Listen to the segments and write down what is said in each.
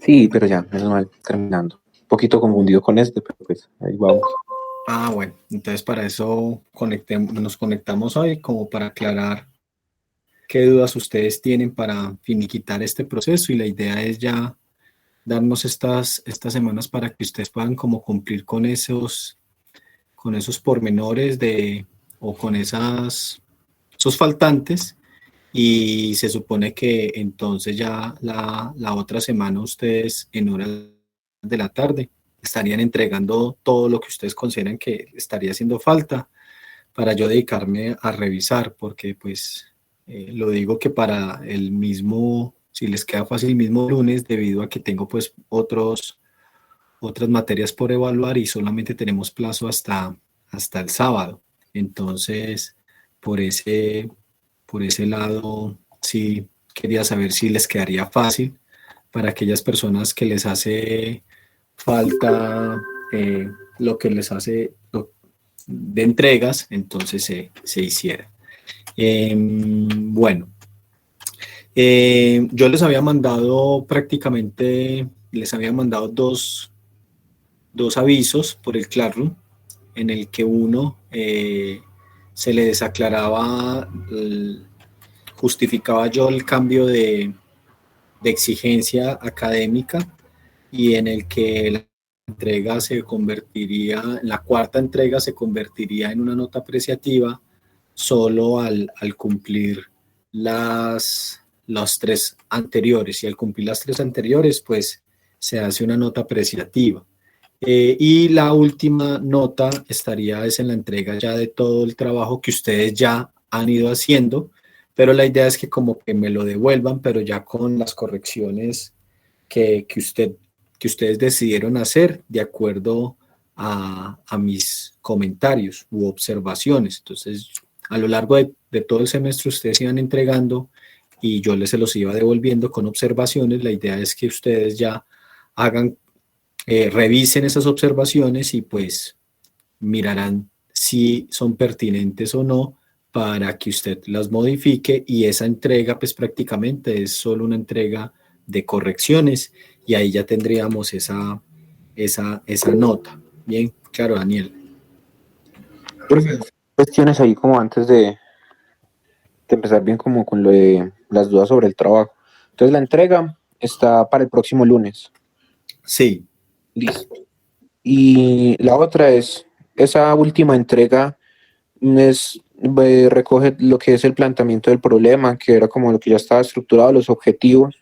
Sí, pero ya, menos mal, terminando. Un poquito confundido con este, pero pues ahí vamos. Ah, bueno, entonces para eso nos conectamos hoy, como para aclarar qué dudas ustedes tienen para finiquitar este proceso, y la idea es ya darnos estas semanas para que ustedes puedan como cumplir con esos pormenores o con esos faltantes, y se supone que entonces ya la otra semana ustedes en horas de la tarde estarían entregando todo lo que ustedes consideran que estaría haciendo falta para yo dedicarme a revisar, porque pues lo digo que para el mismo, si les queda fácil el mismo lunes, debido a que tengo pues otras materias por evaluar y solamente tenemos plazo hasta el sábado. Entonces, por ese, por ese lado, sí quería saber si les quedaría fácil para aquellas personas que les hace falta lo que les hace de entregas, entonces se hiciera. Bueno, yo les había mandado prácticamente, les había mandado dos avisos por el Classroom, en el que uno se le desaclaraba, justificaba yo el cambio de exigencia académica, y en el que la entrega se convertiría, la cuarta entrega se convertiría en una nota apreciativa solo al cumplir las tres anteriores, y al cumplir las tres anteriores pues se hace una nota apreciativa. Y la última nota estaría es en la entrega ya de todo el trabajo que ustedes ya han ido haciendo, pero la idea es que como que me lo devuelvan, pero ya con las correcciones que ustedes decidieron hacer de acuerdo a mis comentarios u observaciones. Entonces, a lo largo de todo el semestre ustedes iban entregando y yo se los iba devolviendo con observaciones. La idea es que ustedes ya hagan, revisen esas observaciones y pues mirarán si son pertinentes o no para que usted las modifique, y esa entrega pues prácticamente es solo una entrega de correcciones, y ahí ya tendríamos esa nota. Bien, claro, Daniel. Cuestiones ahí como antes de empezar bien como con lo de las dudas sobre el trabajo. Entonces la entrega está para el próximo lunes. Sí. Listo. Y la otra es, esa última entrega recoge lo que es el planteamiento del problema, que era como lo que ya estaba estructurado, los objetivos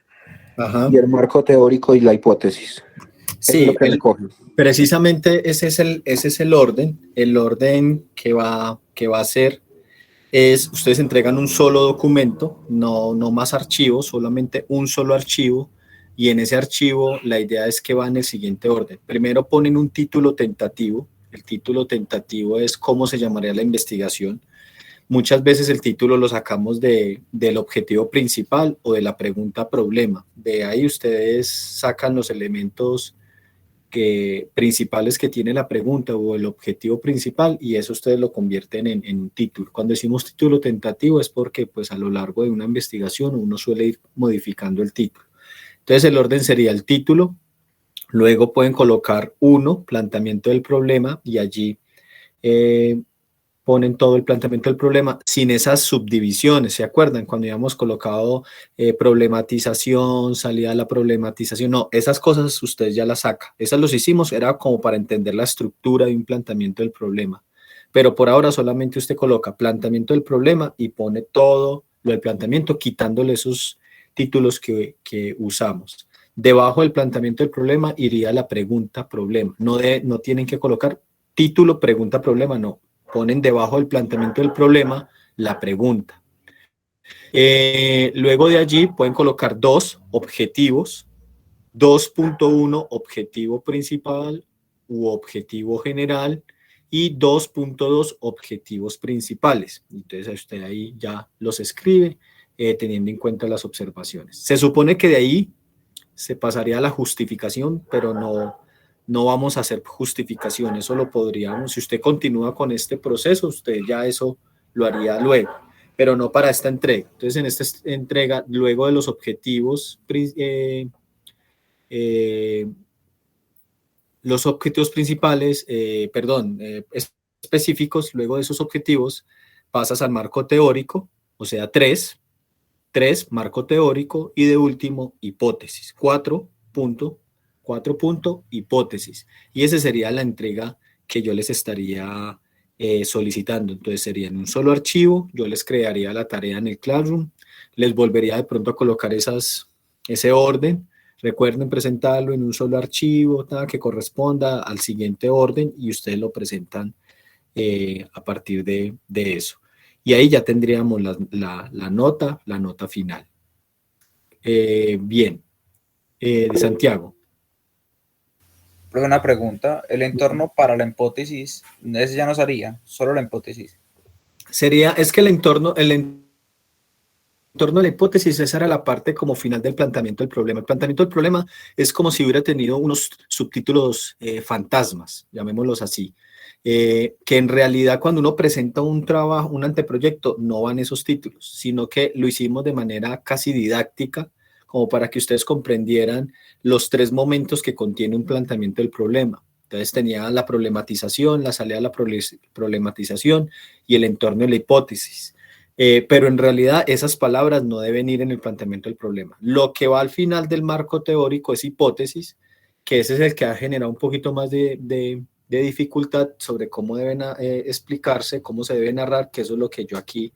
Ajá. y el marco teórico y la hipótesis. Eso es lo Sí, que recoge. precisamente ese es el orden que va a ser. Ustedes entregan un solo documento, no más archivos, solamente un solo archivo, y en ese archivo la idea es que va en el siguiente orden. Primero ponen un título tentativo. El título tentativo es cómo se llamaría la investigación. Muchas veces el título lo sacamos del objetivo principal o de la pregunta problema. De ahí ustedes sacan los elementos principales que tiene la pregunta o el objetivo principal, y eso ustedes lo convierten en un título. Cuando decimos título tentativo es porque pues a lo largo de una investigación uno suele ir modificando el título. Entonces el orden sería el título, luego pueden colocar planteamiento del problema, y allí eh, ponen todo el planteamiento del problema sin esas subdivisiones. ¿Se acuerdan? Cuando habíamos colocado problematización, salida de la problematización, no, esas cosas ustedes ya las sacan. Esas los hicimos, era como para entender la estructura de un planteamiento del problema. Pero por ahora solamente usted coloca planteamiento del problema y pone todo lo del planteamiento, quitándole esos títulos que usamos. Debajo del planteamiento del problema iría la pregunta problema. No tienen que colocar título pregunta problema, no. Ponen debajo del planteamiento del problema la pregunta. Luego de allí pueden colocar dos objetivos: 2.1 objetivo principal u objetivo general, y 2.2 objetivos principales. Entonces usted ahí ya los escribe teniendo en cuenta las observaciones. Se supone que de ahí se pasaría a la justificación, pero no vamos a hacer justificación. Eso lo podríamos, si usted continúa con este proceso, usted ya eso lo haría luego, pero no para esta entrega. Entonces, en esta entrega, luego de los objetivos los objetivos principales, específicos. Luego de esos objetivos pasas al marco teórico, o sea, tres, marco teórico, y de último, hipótesis. 4 punto, hipótesis. Y esa sería la entrega que yo les estaría solicitando. Entonces sería en un solo archivo, yo les crearía la tarea en el Classroom, les volvería de pronto a colocar ese orden. Recuerden presentarlo en un solo archivo que corresponda al siguiente orden y ustedes lo presentan a partir de eso. Y ahí ya tendríamos la nota final. Bien, de Santiago. Pero una pregunta, el entorno para la hipótesis, ese ya no sería, solo la hipótesis. Es que el entorno de la hipótesis, esa era la parte como final del planteamiento del problema. El planteamiento del problema es como si hubiera tenido unos subtítulos fantasmas, llamémoslos así, que en realidad cuando uno presenta un trabajo, un anteproyecto, no van esos títulos, sino que lo hicimos de manera casi didáctica, como para que ustedes comprendieran los 3 momentos que contiene un planteamiento del problema. Entonces tenía la problematización, la salida de la problematización y el entorno de la hipótesis. Pero en realidad esas palabras no deben ir en el planteamiento del problema. Lo que va al final del marco teórico es hipótesis, que ese es el que ha generado un poquito más de dificultad sobre cómo deben explicarse, cómo se debe narrar, que eso es lo que yo aquí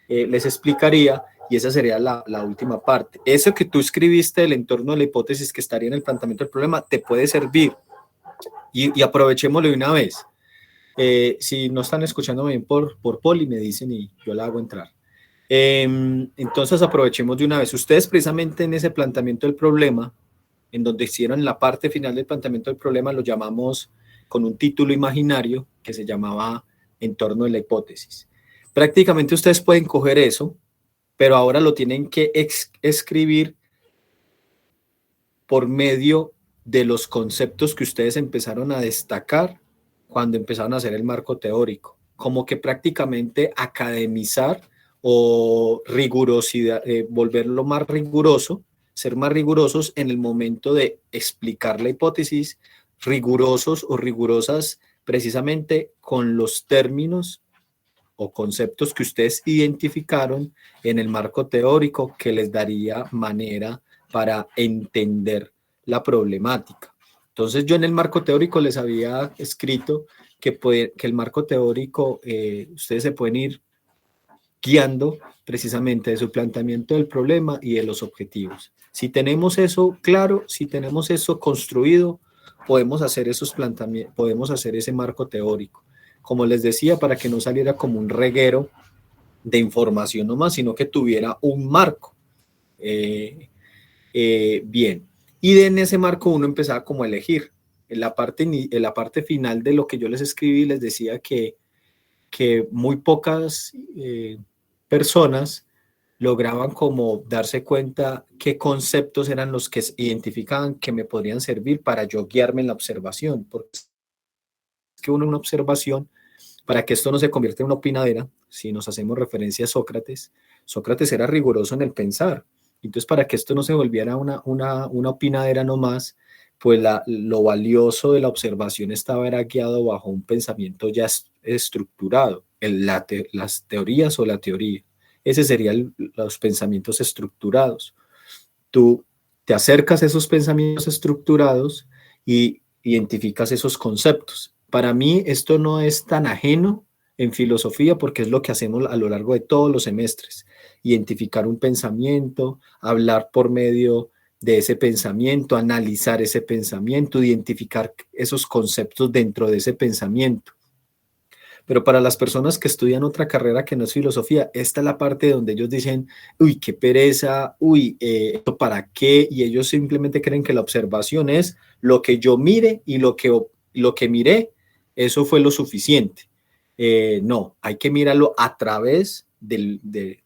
les explicaría, y esa sería la última parte. Eso que tú escribiste del entorno de la hipótesis que estaría en el planteamiento del problema te puede servir, y aprovechémoslo de una vez. Si no están escuchando bien por Poli, me dicen y yo la hago entrar. Entonces aprovechemos de una vez. Ustedes precisamente en ese planteamiento del problema, en donde hicieron la parte final del planteamiento del problema, lo llamamos con un título imaginario que se llamaba entorno de la hipótesis. Prácticamente ustedes pueden coger eso, pero ahora lo tienen que escribir por medio de los conceptos que ustedes empezaron a destacar cuando empezaron a hacer el marco teórico, como que prácticamente academizar o rigurosidad, volverlo más riguroso, ser más rigurosos en el momento de explicar la hipótesis, rigurosos o rigurosas precisamente con los términos o conceptos que ustedes identificaron en el marco teórico que les daría manera para entender la problemática. Entonces yo en el marco teórico les había escrito que el marco teórico, ustedes se pueden ir guiando precisamente de su planteamiento del problema y de los objetivos. Si tenemos eso claro, si tenemos eso construido, podemos hacer esos planteamientos, podemos hacer ese marco teórico. Como les decía, para que no saliera como un reguero de información nomás, sino que tuviera un marco. Bien, y en ese marco uno empezaba como a elegir. En la parte final de lo que yo les escribí, les decía que muy pocas personas lograban como darse cuenta qué conceptos eran los que identificaban que me podrían servir para yo guiarme en la observación, porque es que uno en una observación, para que esto no se convierta en una opinadera, si nos hacemos referencia a Sócrates, Sócrates era riguroso en el pensar. Entonces, para que esto no se volviera una opinadera nomás, pues lo valioso de la observación estaba guiado bajo un pensamiento ya estructurado, las teorías o la teoría. Ese serían los pensamientos estructurados. Tú te acercas a esos pensamientos estructurados y identificas esos conceptos. Para mí esto no es tan ajeno en filosofía porque es lo que hacemos a lo largo de todos los semestres. Identificar un pensamiento, hablar por medio de ese pensamiento, analizar ese pensamiento, identificar esos conceptos dentro de ese pensamiento. Pero para las personas que estudian otra carrera que no es filosofía, esta es la parte donde ellos dicen, uy, qué pereza, uy, ¿esto para qué? Y ellos simplemente creen que la observación es lo que yo mire y lo que miré, eso fue lo suficiente. No, hay que mirarlo a través del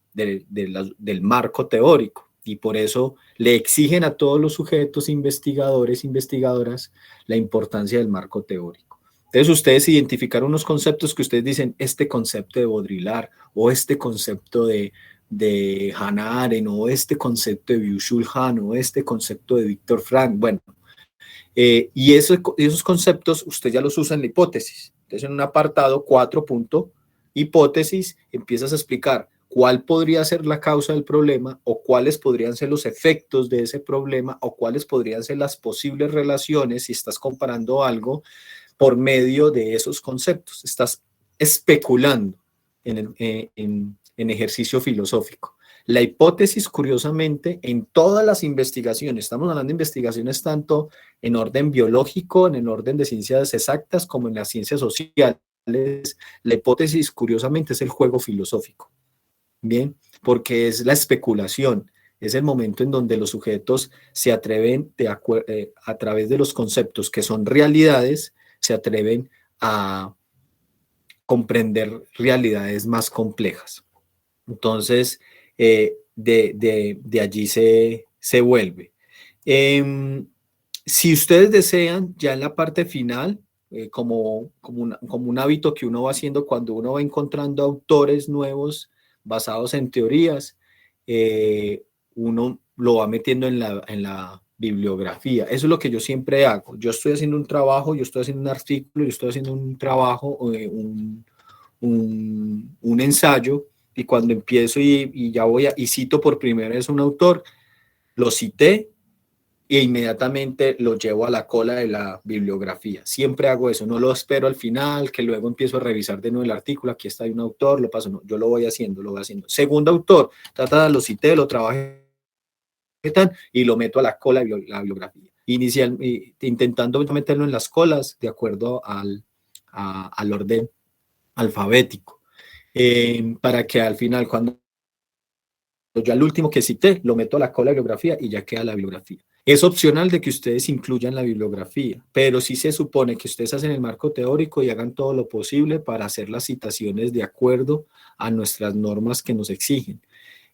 marco teórico. Y por eso le exigen a todos los sujetos investigadores, investigadoras, la importancia del marco teórico. Entonces ustedes identificaron unos conceptos que ustedes dicen, este concepto de Baudrillard, o este concepto de Hannah Arendt, o este concepto de Byung-Chul Han, o este concepto de Viktor Frankl. Bueno, Y esos conceptos usted ya los usa en la hipótesis. Entonces, en un apartado 4. Hipótesis, empiezas a explicar cuál podría ser la causa del problema o cuáles podrían ser los efectos de ese problema o cuáles podrían ser las posibles relaciones si estás comparando algo por medio de esos conceptos. Estás especulando en ejercicio filosófico. La hipótesis, curiosamente, en todas las investigaciones, estamos hablando de investigaciones tanto en orden biológico, en el orden de ciencias exactas, como en las ciencias sociales, la hipótesis, curiosamente, es el juego filosófico. Bien, porque es la especulación, es el momento en donde los sujetos se atreven a través de los conceptos que son realidades, se atreven a comprender realidades más complejas. Entonces, de allí se vuelve. Si ustedes desean, ya en la parte final, como un hábito que uno va haciendo cuando uno va encontrando autores nuevos basados en teorías, uno lo va metiendo en la bibliografía. Eso es lo que yo siempre hago. Yo estoy haciendo un trabajo, yo estoy haciendo un artículo, yo estoy haciendo un trabajo, un ensayo, y cuando empiezo y ya y cito por primera vez un autor, lo cité e inmediatamente lo llevo a la cola de la bibliografía. Siempre hago eso, no lo espero al final, que luego empiezo a revisar de nuevo el artículo, aquí está, hay un autor, lo paso, no, yo lo voy haciendo. Segundo autor, lo cité, lo trabajé y lo meto a la cola de la bibliografía. Intentando meterlo en las colas de acuerdo al orden alfabético, para que al final, cuando yo al último que cité, lo meto a la cola de bibliografía y ya queda la bibliografía. Es opcional de que ustedes incluyan la bibliografía, pero sí se supone que ustedes hacen el marco teórico y hagan todo lo posible para hacer las citaciones de acuerdo a nuestras normas que nos exigen.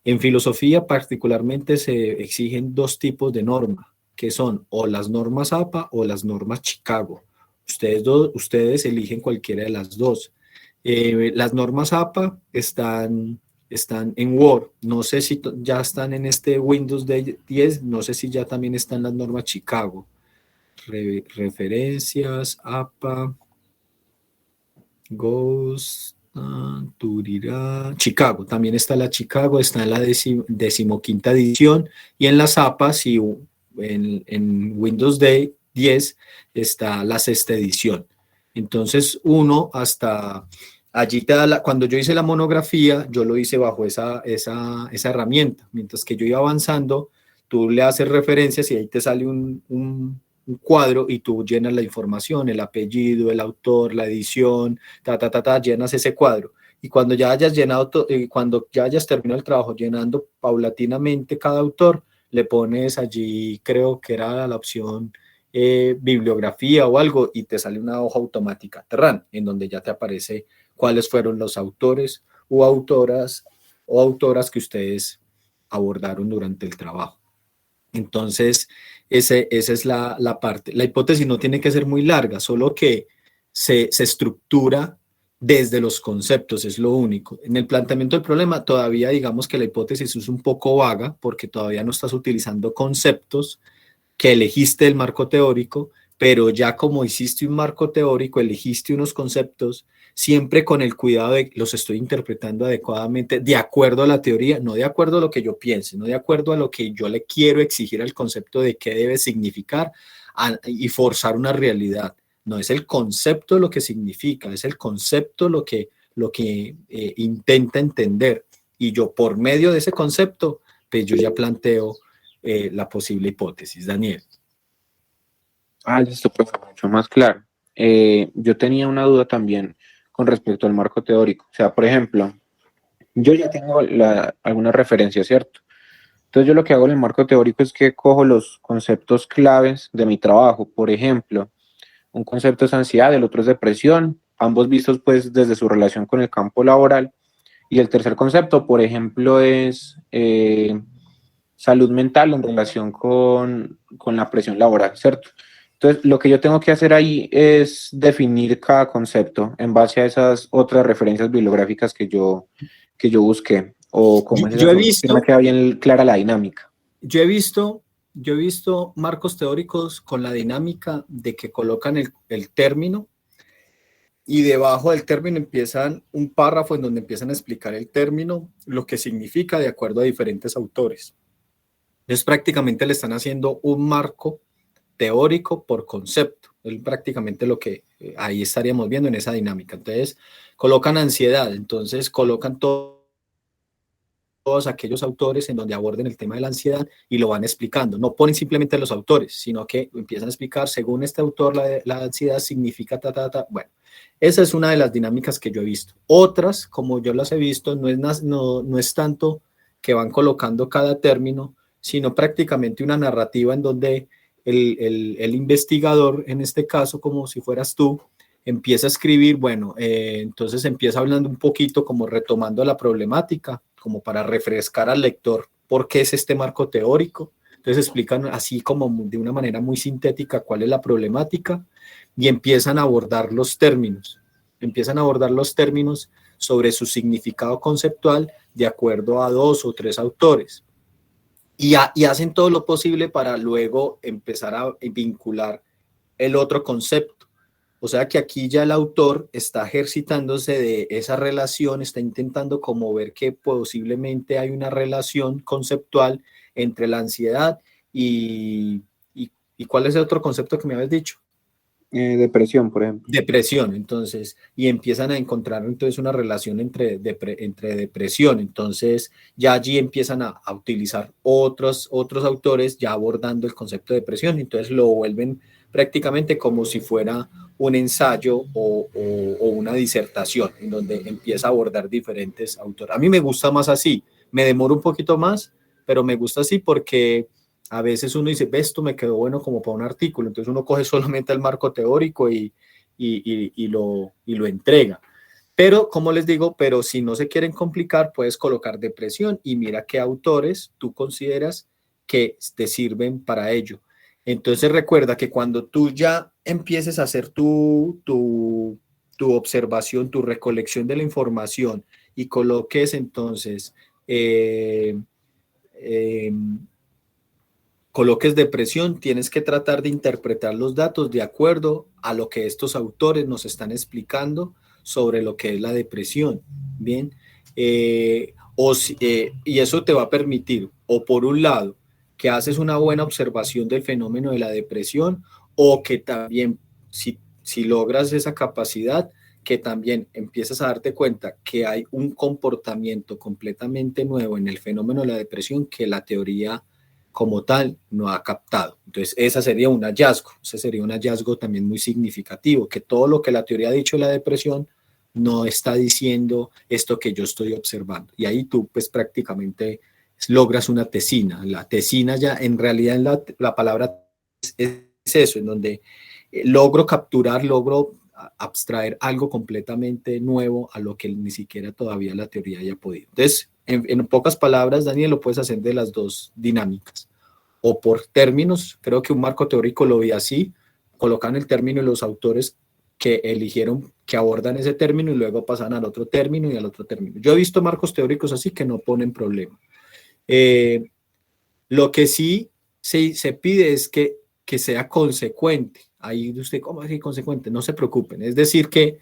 En filosofía particularmente se exigen dos tipos de norma, que son o las normas APA o las normas Chicago. Ustedes eligen cualquiera de las dos. Las normas APA están en Word. No sé si ya están en este Windows 10, no sé si ya también están las normas Chicago. Referencias, APA, Ghost, Chicago. También está la Chicago, está en la 15ª edición, y en las APAs y en Windows 10 está la 6ª edición. Entonces uno hasta allí te da cuando yo hice la monografía, yo lo hice bajo esa herramienta. Mientras que yo iba avanzando, tú le haces referencias y ahí te sale un cuadro y tú llenas la información, el apellido, el autor, la edición, llenas ese cuadro. Y cuando ya hayas terminado el trabajo llenando paulatinamente cada autor, le pones allí, creo que era la opción bibliografía o algo, y te sale una hoja automática, Terran, en donde ya te aparece cuáles fueron los autores o autoras que ustedes abordaron durante el trabajo. Entonces, esa es la parte. La hipótesis no tiene que ser muy larga, solo que se estructura desde los conceptos, es lo único. En el planteamiento del problema, todavía digamos que la hipótesis es un poco vaga, porque todavía no estás utilizando conceptos que elegiste del marco teórico, pero ya como hiciste un marco teórico, elegiste unos conceptos, siempre con el cuidado de los estoy interpretando adecuadamente, de acuerdo a la teoría, no de acuerdo a lo que yo piense, no de acuerdo a lo que yo le quiero exigir al concepto de qué debe significar y forzar una realidad. No es el concepto lo que significa, es el concepto lo que intenta entender. Y yo, por medio de ese concepto, pues yo ya planteo la posible hipótesis. Daniel. Listo, pues mucho más claro. Yo tenía una duda también con respecto al marco teórico. O sea, por ejemplo, yo ya tengo algunas referencias, ¿cierto? Entonces yo lo que hago en el marco teórico es que cojo los conceptos claves de mi trabajo. Por ejemplo, un concepto es ansiedad, el otro es depresión, ambos vistos pues desde su relación con el campo laboral. Y el tercer concepto, por ejemplo, es salud mental en relación con la presión laboral, ¿cierto? Entonces, lo que yo tengo que hacer ahí es definir cada concepto en base a esas otras referencias bibliográficas que yo busqué. O como es yo he visto, me queda bien clara la dinámica. Yo he visto yo he visto marcos teóricos con la dinámica de que colocan el término y debajo del término empiezan un párrafo en donde empiezan a explicar el término, lo que significa de acuerdo a diferentes autores. Entonces prácticamente le están haciendo un marco teórico por concepto. Es prácticamente lo que ahí estaríamos viendo en esa dinámica. Entonces colocan ansiedad, entonces colocan todos aquellos autores en donde aborden el tema de la ansiedad y lo van explicando. No ponen simplemente los autores, sino que empiezan a explicar, según este autor, la ansiedad significa ta. Bueno, esa es una de las dinámicas que yo he visto. Otras, como yo las he visto, no es tanto que van colocando cada término, sino prácticamente una narrativa en donde el investigador, en este caso, como si fueras tú, empieza a escribir, bueno, entonces empieza hablando un poquito como retomando la problemática, como para refrescar al lector por qué es este marco teórico. Entonces explican así como de una manera muy sintética cuál es la problemática y empiezan a abordar los términos. Empiezan a abordar los términos sobre su significado conceptual de acuerdo a 2 o 3 autores. Y hacen todo lo posible para luego empezar a vincular el otro concepto. O sea que aquí ya el autor está ejercitándose de esa relación, está intentando como ver que posiblemente hay una relación conceptual entre la ansiedad y ¿cuál es el otro concepto que me habías dicho? Depresión, por ejemplo. Depresión, entonces, y empiezan a encontrar entonces una relación entre depresión, entonces ya allí empiezan a utilizar otros autores ya abordando el concepto de depresión, entonces lo vuelven prácticamente como si fuera un ensayo o una disertación, en donde empieza a abordar diferentes autores. A mí me gusta más así, me demoro un poquito más, pero me gusta así porque a veces uno dice, ve, esto me quedó bueno como para un artículo, entonces uno coge solamente el marco teórico y lo entrega. Pero, como les digo, pero si no se quieren complicar, puedes colocar depresión y mira qué autores tú consideras que te sirven para ello. Entonces recuerda que cuando tú ya empieces a hacer tu observación, tu recolección de la información y coloques entonces coloques depresión, tienes que tratar de interpretar los datos de acuerdo a lo que estos autores nos están explicando sobre lo que es la depresión. Bien, y eso te va a permitir, o por un lado, que haces una buena observación del fenómeno de la depresión, o que también, si logras esa capacidad, que también empiezas a darte cuenta que hay un comportamiento completamente nuevo en el fenómeno de la depresión que la teoría como tal no ha captado. Entonces, ese sería un hallazgo también muy significativo, que todo lo que la teoría ha dicho de la depresión no está diciendo esto que yo estoy observando. Y ahí tú pues prácticamente logras una tesina. La tesina ya en realidad la palabra es eso, en donde logro abstraer algo completamente nuevo a lo que ni siquiera todavía la teoría haya podido. Entonces, en pocas palabras, Daniel, lo puedes hacer de las dos dinámicas. O por términos, creo que un marco teórico lo vi así, colocan el término y los autores que eligieron que abordan ese término y luego pasan al otro término y al otro término. Yo he visto marcos teóricos así que no ponen problema. Lo que sí se pide es que sea consecuente. Ahí usted, ¿cómo es consecuente? No se preocupen. Es decir, que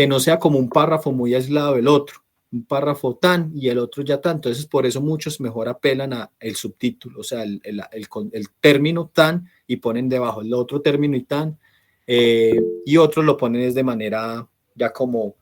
no sea como un párrafo muy aislado del otro. Un párrafo tan y el otro ya tan. Entonces, por eso muchos mejor apelan a el subtítulo, o sea, el término tan y ponen debajo el otro término y tan. Y otros lo ponen es de manera ya como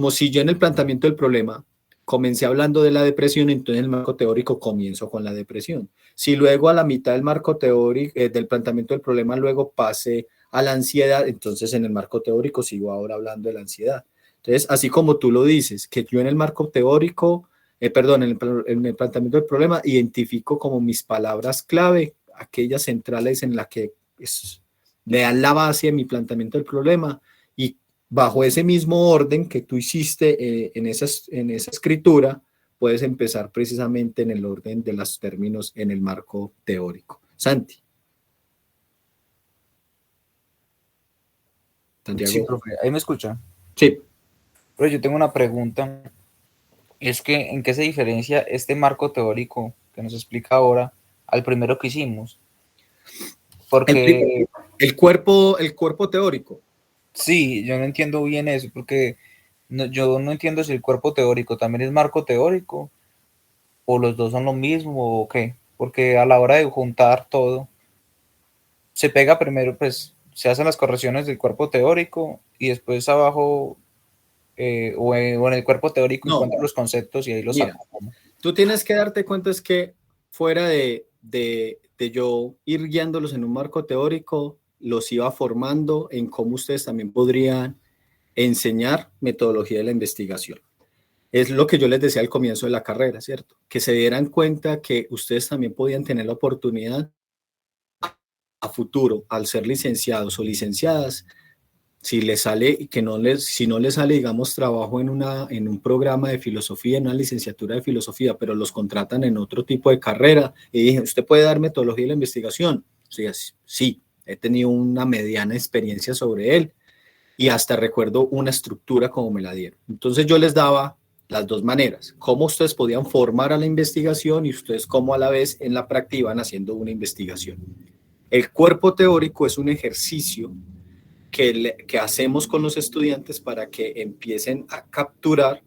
si yo en el planteamiento del problema comencé hablando de la depresión, entonces en el marco teórico comienzo con la depresión. Si luego a la mitad del marco teórico, del planteamiento del problema, luego pase a la ansiedad, entonces en el marco teórico sigo ahora hablando de la ansiedad. Entonces, así como tú lo dices, que yo en el marco teórico, en el planteamiento del problema, identifico como mis palabras clave, aquellas centrales en las que le dan la base a mi planteamiento del problema, y bajo ese mismo orden que tú hiciste en esa escritura, puedes empezar precisamente en el orden de los términos en el marco teórico. Santi. Santiago. Sí, profe, ¿ahí me escucha? Sí. Pero yo tengo una pregunta. Es que, ¿en qué se diferencia este marco teórico que nos explica ahora al primero que hicimos? Porque El cuerpo teórico. sí, yo no entiendo bien eso, porque yo no entiendo si el cuerpo teórico también es marco teórico o los dos son lo mismo o qué, porque a la hora de juntar todo, se pega primero, pues se hacen las correcciones del cuerpo teórico y después abajo o en el cuerpo teórico No, encuentro los conceptos y ahí los mira, saco. tú tienes que darte cuenta es que fuera de yo ir guiándolos en un marco teórico, los iba formando en cómo ustedes también podrían enseñar metodología de la investigación. Es lo que yo les decía al comienzo de la carrera, ¿cierto? Que se dieran cuenta que ustedes también podían tener la oportunidad a futuro, al ser licenciados o licenciadas, si les sale, si no les sale, digamos, trabajo en un programa de filosofía, en una licenciatura de filosofía, pero los contratan en otro tipo de carrera, y dije, ¿usted puede dar metodología de la investigación? Sí, sí, he tenido una mediana experiencia sobre él, y hasta recuerdo una estructura como me la dieron. Entonces yo les daba las dos maneras, cómo ustedes podían formar a la investigación y ustedes cómo a la vez en la práctica iban haciendo una investigación. El cuerpo teórico es un ejercicio que hacemos con los estudiantes para que empiecen a capturar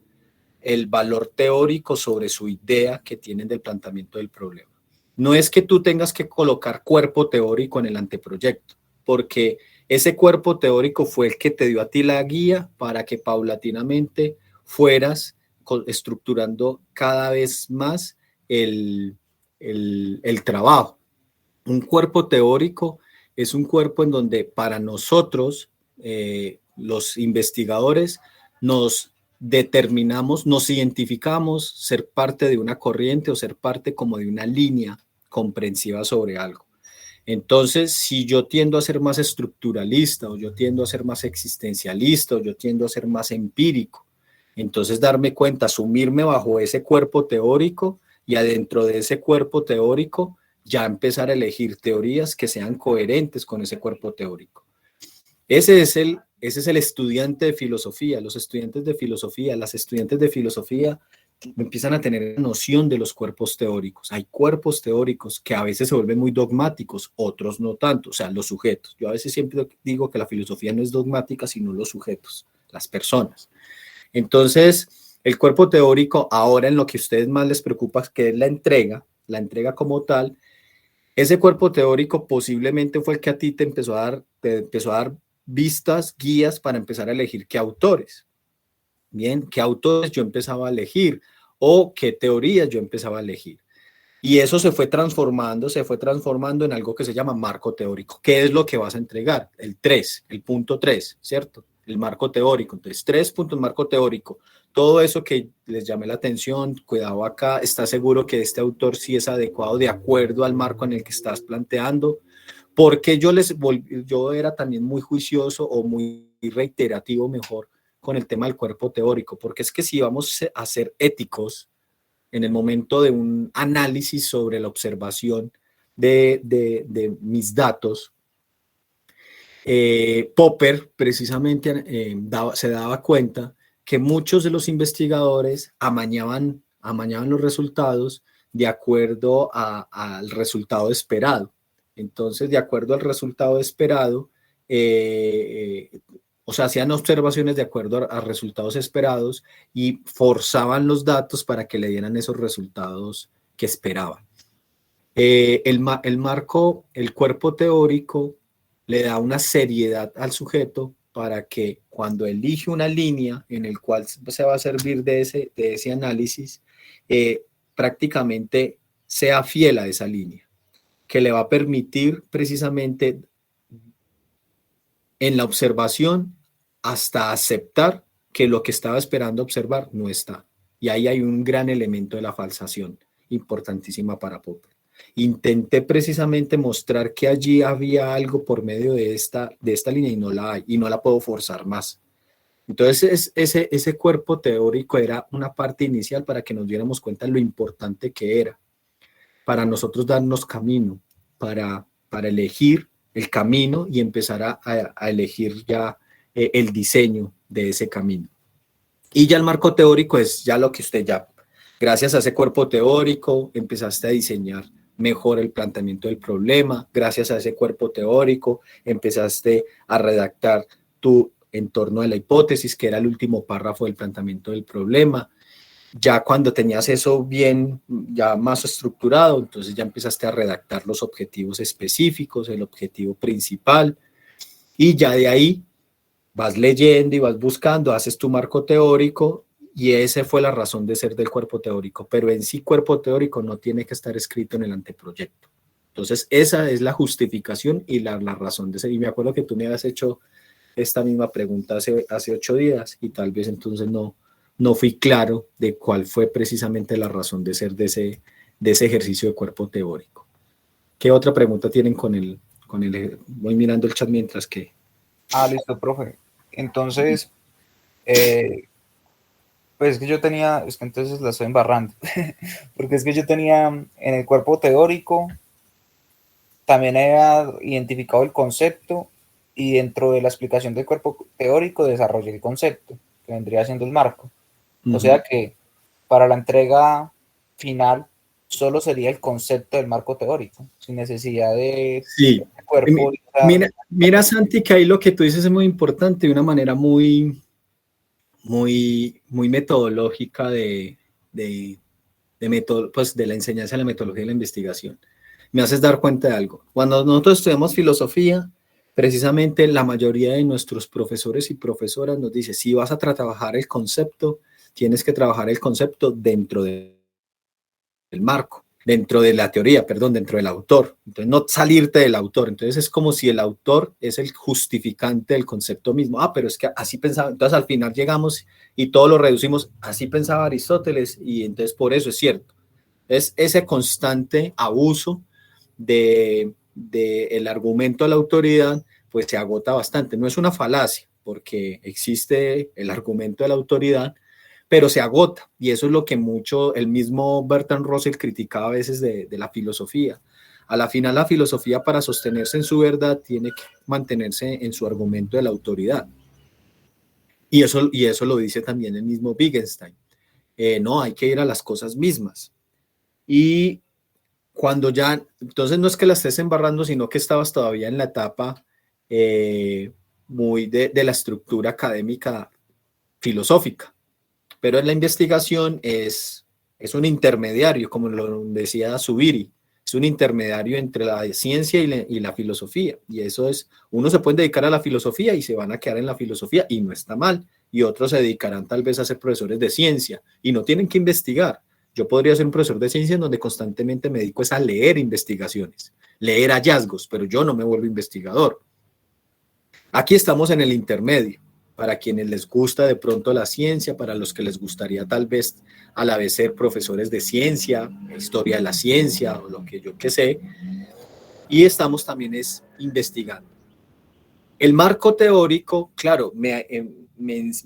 el valor teórico sobre su idea que tienen del planteamiento del problema. No es que tú tengas que colocar cuerpo teórico en el anteproyecto, porque ese cuerpo teórico fue el que te dio a ti la guía para que paulatinamente fueras estructurando cada vez más el trabajo. Un cuerpo teórico es un cuerpo en donde para nosotros, los investigadores, nos determinamos, nos identificamos ser parte de una corriente o ser parte como de una línea comprensiva sobre algo. Entonces, si yo tiendo a ser más estructuralista o yo tiendo a ser más existencialista o yo tiendo a ser más empírico, entonces darme cuenta, asumirme bajo ese cuerpo teórico y adentro de ese cuerpo teórico ya empezar a elegir teorías que sean coherentes con ese cuerpo teórico. Ese es el estudiante de filosofía. Los estudiantes de filosofía, las estudiantes de filosofía empiezan a tener noción de los cuerpos teóricos. Hay cuerpos teóricos que a veces se vuelven muy dogmáticos, otros no tanto, o sea, los sujetos. Yo a veces siempre digo que la filosofía no es dogmática, sino los sujetos, las personas. Entonces, el cuerpo teórico, ahora en lo que a ustedes más les preocupa, que es la entrega como tal, ese cuerpo teórico posiblemente fue el que a ti te empezó a dar vistas, guías para empezar a elegir qué autores. Bien, qué autores yo empezaba a elegir o qué teorías yo empezaba a elegir. Y eso se fue transformando en algo que se llama marco teórico. ¿Qué es lo que vas a entregar? El punto 3, ¿cierto? El marco teórico. Entonces, 3 puntos, marco teórico. Todo eso que les llamé la atención, cuidado acá, ¿está seguro que este autor sí es adecuado de acuerdo al marco en el que estás planteando? Porque yo era también muy juicioso o muy reiterativo mejor con el tema del cuerpo teórico, porque es que si vamos a ser éticos, en el momento de un análisis sobre la observación de mis datos, Popper precisamente se daba cuenta que muchos de los investigadores amañaban los resultados de acuerdo al resultado esperado. Entonces, de acuerdo al resultado esperado, o sea, hacían observaciones de acuerdo a resultados esperados y forzaban los datos para que le dieran esos resultados que esperaban. El cuerpo teórico le da una seriedad al sujeto para que cuando elige una línea en el cual se va a servir de ese análisis, prácticamente sea fiel a esa línea, que le va a permitir precisamente en la observación hasta aceptar que lo que estaba esperando observar no está. Y ahí hay un gran elemento de la falsación, importantísima para Popper. Intenté precisamente mostrar que allí había algo por medio de esta línea y no la hay, y no la puedo forzar más. Entonces, ese cuerpo teórico era una parte inicial para que nos diéramos cuenta de lo importante que era, para nosotros darnos camino, para elegir el camino y empezar a elegir ya el diseño de ese camino. Y ya el marco teórico es ya lo que usted ya, gracias a ese cuerpo teórico, empezaste a diseñar mejor el planteamiento del problema. Gracias a ese cuerpo teórico empezaste a redactar tu entorno de la hipótesis, que era el último párrafo del planteamiento del problema. Ya cuando tenías eso bien, ya más estructurado, entonces ya empezaste a redactar los objetivos específicos, el objetivo principal, y ya de ahí vas leyendo y vas buscando, haces tu marco teórico, y esa fue la razón de ser del cuerpo teórico, pero en sí cuerpo teórico no tiene que estar escrito en el anteproyecto. Entonces esa es la justificación y la razón de ser. Y me acuerdo que tú me habías hecho esta misma pregunta hace 8 días, y tal vez entonces no fui claro de cuál fue precisamente la razón de ser de ese ejercicio de cuerpo teórico. ¿Qué otra pregunta tienen con el? Voy mirando el chat mientras que... Listo, profe. Entonces, pues es que yo tenía, es que entonces la estoy embarrando, porque es que yo tenía en el cuerpo teórico, también había identificado el concepto, y dentro de la explicación del cuerpo teórico desarrollé el concepto, que vendría siendo el marco. O sea que para la entrega final solo sería el concepto del marco teórico, sin necesidad de sí. cuerpo. Mira, Santi, que ahí lo que tú dices es muy importante, de una manera muy metodológica de la enseñanza de la metodología de la investigación. Me haces dar cuenta de algo. Cuando nosotros estudiamos filosofía, precisamente la mayoría de nuestros profesores y profesoras nos dice, si vas a trabajar el concepto, tienes que trabajar el concepto dentro del marco, dentro de la teoría, perdón, dentro del autor. Entonces, no salirte del autor. Entonces, es como si el autor es el justificante del concepto mismo. Pero es que así pensaba. Entonces, al final llegamos y todo lo reducimos, así pensaba Aristóteles, y entonces por eso es cierto. Es ese constante abuso del argumento a la autoridad, pues se agota bastante. No es una falacia, porque existe el argumento de la autoridad, pero se agota, y eso es lo que el mismo Bertrand Russell criticaba a veces de la filosofía. A la final, la filosofía, para sostenerse en su verdad, tiene que mantenerse en su argumento de la autoridad. Y eso lo dice también el mismo Wittgenstein. No, hay que ir a las cosas mismas. Y cuando ya, entonces no es que la estés embarrando, sino que estabas todavía en la etapa muy de la estructura académica filosófica. Pero en la investigación es un intermediario, como lo decía Zubiri, es un intermediario entre la ciencia y la filosofía. Y eso es, unos se pueden dedicar a la filosofía y se van a quedar en la filosofía, y no está mal. Y otros se dedicarán tal vez a ser profesores de ciencia y no tienen que investigar. Yo podría ser un profesor de ciencia en donde constantemente me dedico a leer investigaciones, leer hallazgos, pero yo no me vuelvo investigador. Aquí estamos en el intermedio, para quienes les gusta de pronto la ciencia, para los que les gustaría tal vez a la vez ser profesores de ciencia, historia de la ciencia o lo que yo que sé, y estamos también investigando. El marco teórico, claro, me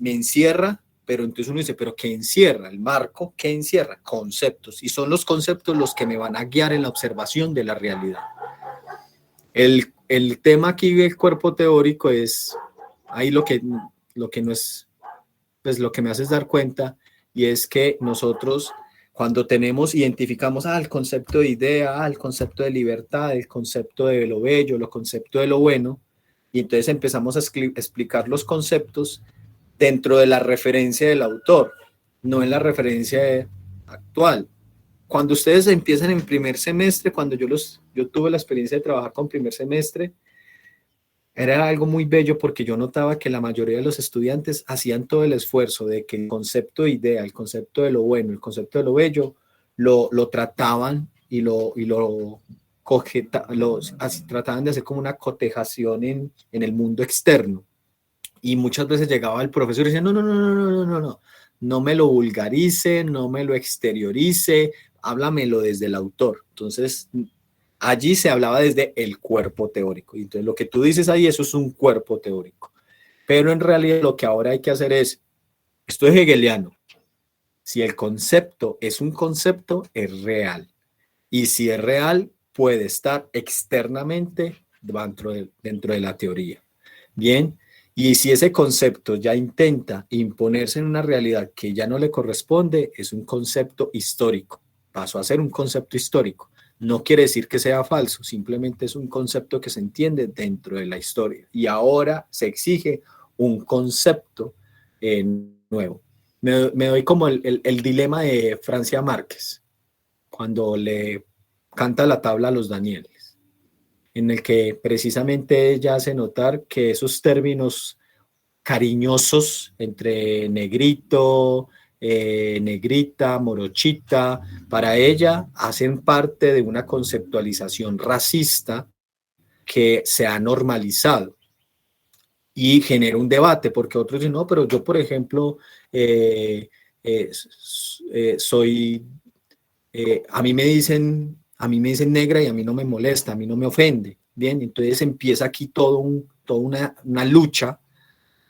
encierra, pero entonces uno dice, ¿pero qué encierra? El marco, ¿qué encierra? Conceptos, y son los conceptos los que me van a guiar en la observación de la realidad. El tema aquí del cuerpo teórico es ahí lo que no es, pues lo que me hace dar cuenta, y es que nosotros cuando identificamos el concepto de idea, el concepto de libertad, el concepto de lo bello, el concepto de lo bueno, y entonces empezamos a explicar los conceptos dentro de la referencia del autor, no en la referencia actual. Cuando ustedes empiezan en primer semestre, cuando yo tuve la experiencia de trabajar con primer semestre, era algo muy bello, porque yo notaba que la mayoría de los estudiantes hacían todo el esfuerzo de que el concepto de idea, el concepto de lo bueno, el concepto de lo bello, lo trataban y trataban de hacer como una cotejación en el mundo externo. Y muchas veces llegaba el profesor y decía, no me lo vulgarice, no me lo exteriorice, háblamelo desde el autor. Entonces, allí se hablaba desde el cuerpo teórico. Y entonces lo que tú dices ahí, eso es un cuerpo teórico. Pero en realidad lo que ahora hay que hacer es, esto es hegeliano, si el concepto es un concepto, es real. Y si es real, puede estar externamente dentro de la teoría. Bien, y si ese concepto ya intenta imponerse en una realidad que ya no le corresponde, es un concepto histórico. Pasó a ser un concepto histórico. No quiere decir que sea falso, simplemente es un concepto que se entiende dentro de la historia. Y ahora se exige un concepto nuevo. Me doy como el dilema de Francia Márquez, cuando le canta la tabla a los Danieles, en el que precisamente ella hace notar que esos términos cariñosos entre negrito, negrita, morochita, para ella hacen parte de una conceptualización racista que se ha normalizado y genera un debate, porque otros dicen, no, pero yo, por ejemplo, soy, a mí me dicen negra y a mí no me molesta, a mí no me ofende, bien, entonces empieza aquí toda una lucha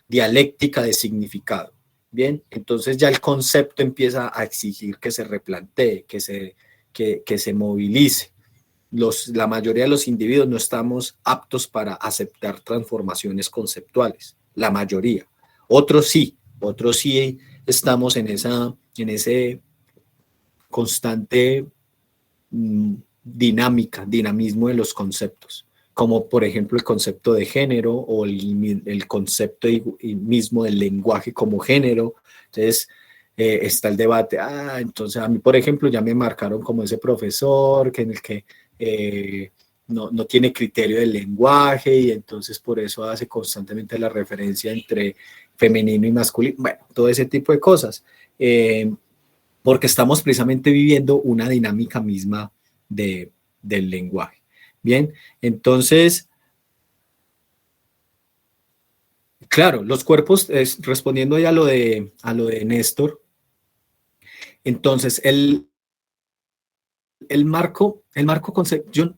dialéctica de significado. Bien, entonces ya el concepto empieza a exigir que se replantee, que se movilice. La mayoría de los individuos no estamos aptos para aceptar transformaciones conceptuales, la mayoría. Otros sí estamos en ese constante dinamismo de los conceptos, como por ejemplo el concepto de género o el concepto mismo del lenguaje como género. Entonces está el debate, entonces a mí por ejemplo ya me marcaron como ese profesor en el que no tiene criterio del lenguaje y entonces por eso hace constantemente la referencia entre femenino y masculino, bueno, todo ese tipo de cosas, porque estamos precisamente viviendo una dinámica misma del lenguaje. Bien, entonces, claro, los cuerpos, respondiendo ya a lo de Néstor, entonces el marco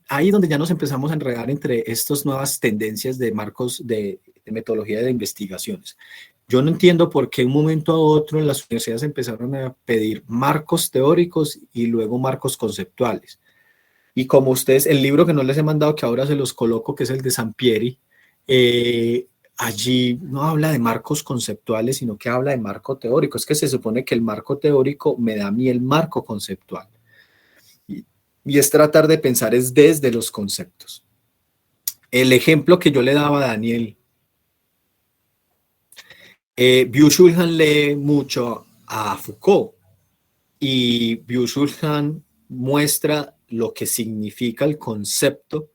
ahí donde ya nos empezamos a enredar entre estas nuevas tendencias de marcos de metodología de investigaciones. Yo no entiendo por qué de un momento a otro en las universidades empezaron a pedir marcos teóricos y luego marcos conceptuales. Y como ustedes, el libro que no les he mandado, que ahora se los coloco, que es el de Sampieri, allí no habla de marcos conceptuales, sino que habla de marco teórico. Es que se supone que el marco teórico me da a mí el marco conceptual. Y es tratar de pensar es desde los conceptos. El ejemplo que yo le daba a Daniel, Byung-Chul Han lee mucho a Foucault y Byung-Chul Han muestra lo que significa el concepto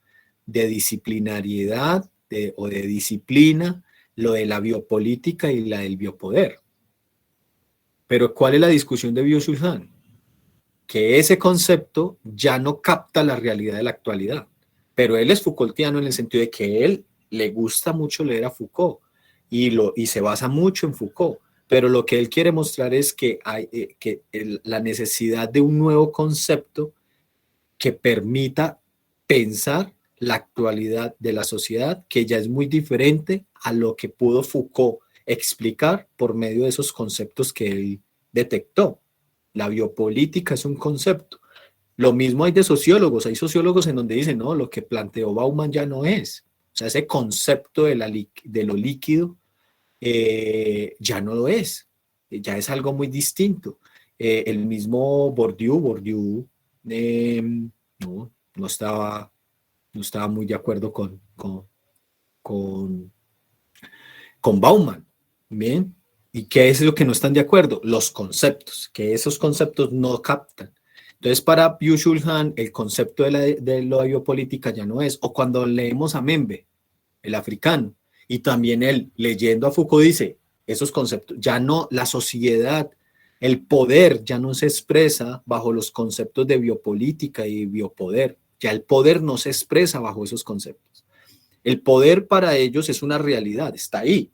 de disciplinariedad o de disciplina, lo de la biopolítica y la del biopoder. Pero ¿cuál es la discusión de Byung-Chul Han? Que ese concepto ya no capta la realidad de la actualidad. Pero él es Foucaultiano en el sentido de que él le gusta mucho leer a Foucault y se basa mucho en Foucault. Pero lo que él quiere mostrar es que la necesidad de un nuevo concepto que permita pensar la actualidad de la sociedad, que ya es muy diferente a lo que pudo Foucault explicar por medio de esos conceptos que él detectó. La biopolítica es un concepto. Lo mismo hay sociólogos en donde dicen, no, lo que planteó Bauman ya no es. O sea, ese concepto de lo líquido ya no lo es. Ya es algo muy distinto. El mismo Bourdieu no estaba muy de acuerdo con Bauman. Bien. ¿Y qué es lo que no están de acuerdo? Los conceptos, que esos conceptos no captan. Entonces, para Byung-Chul Han, el concepto de la biopolítica ya no es. O cuando leemos a Membe, el africano, y también él, leyendo a Foucault, dice, esos conceptos, ya no, la sociedad, el poder ya no se expresa bajo los conceptos de biopolítica y biopoder. Ya el poder no se expresa bajo esos conceptos. El poder para ellos es una realidad, está ahí.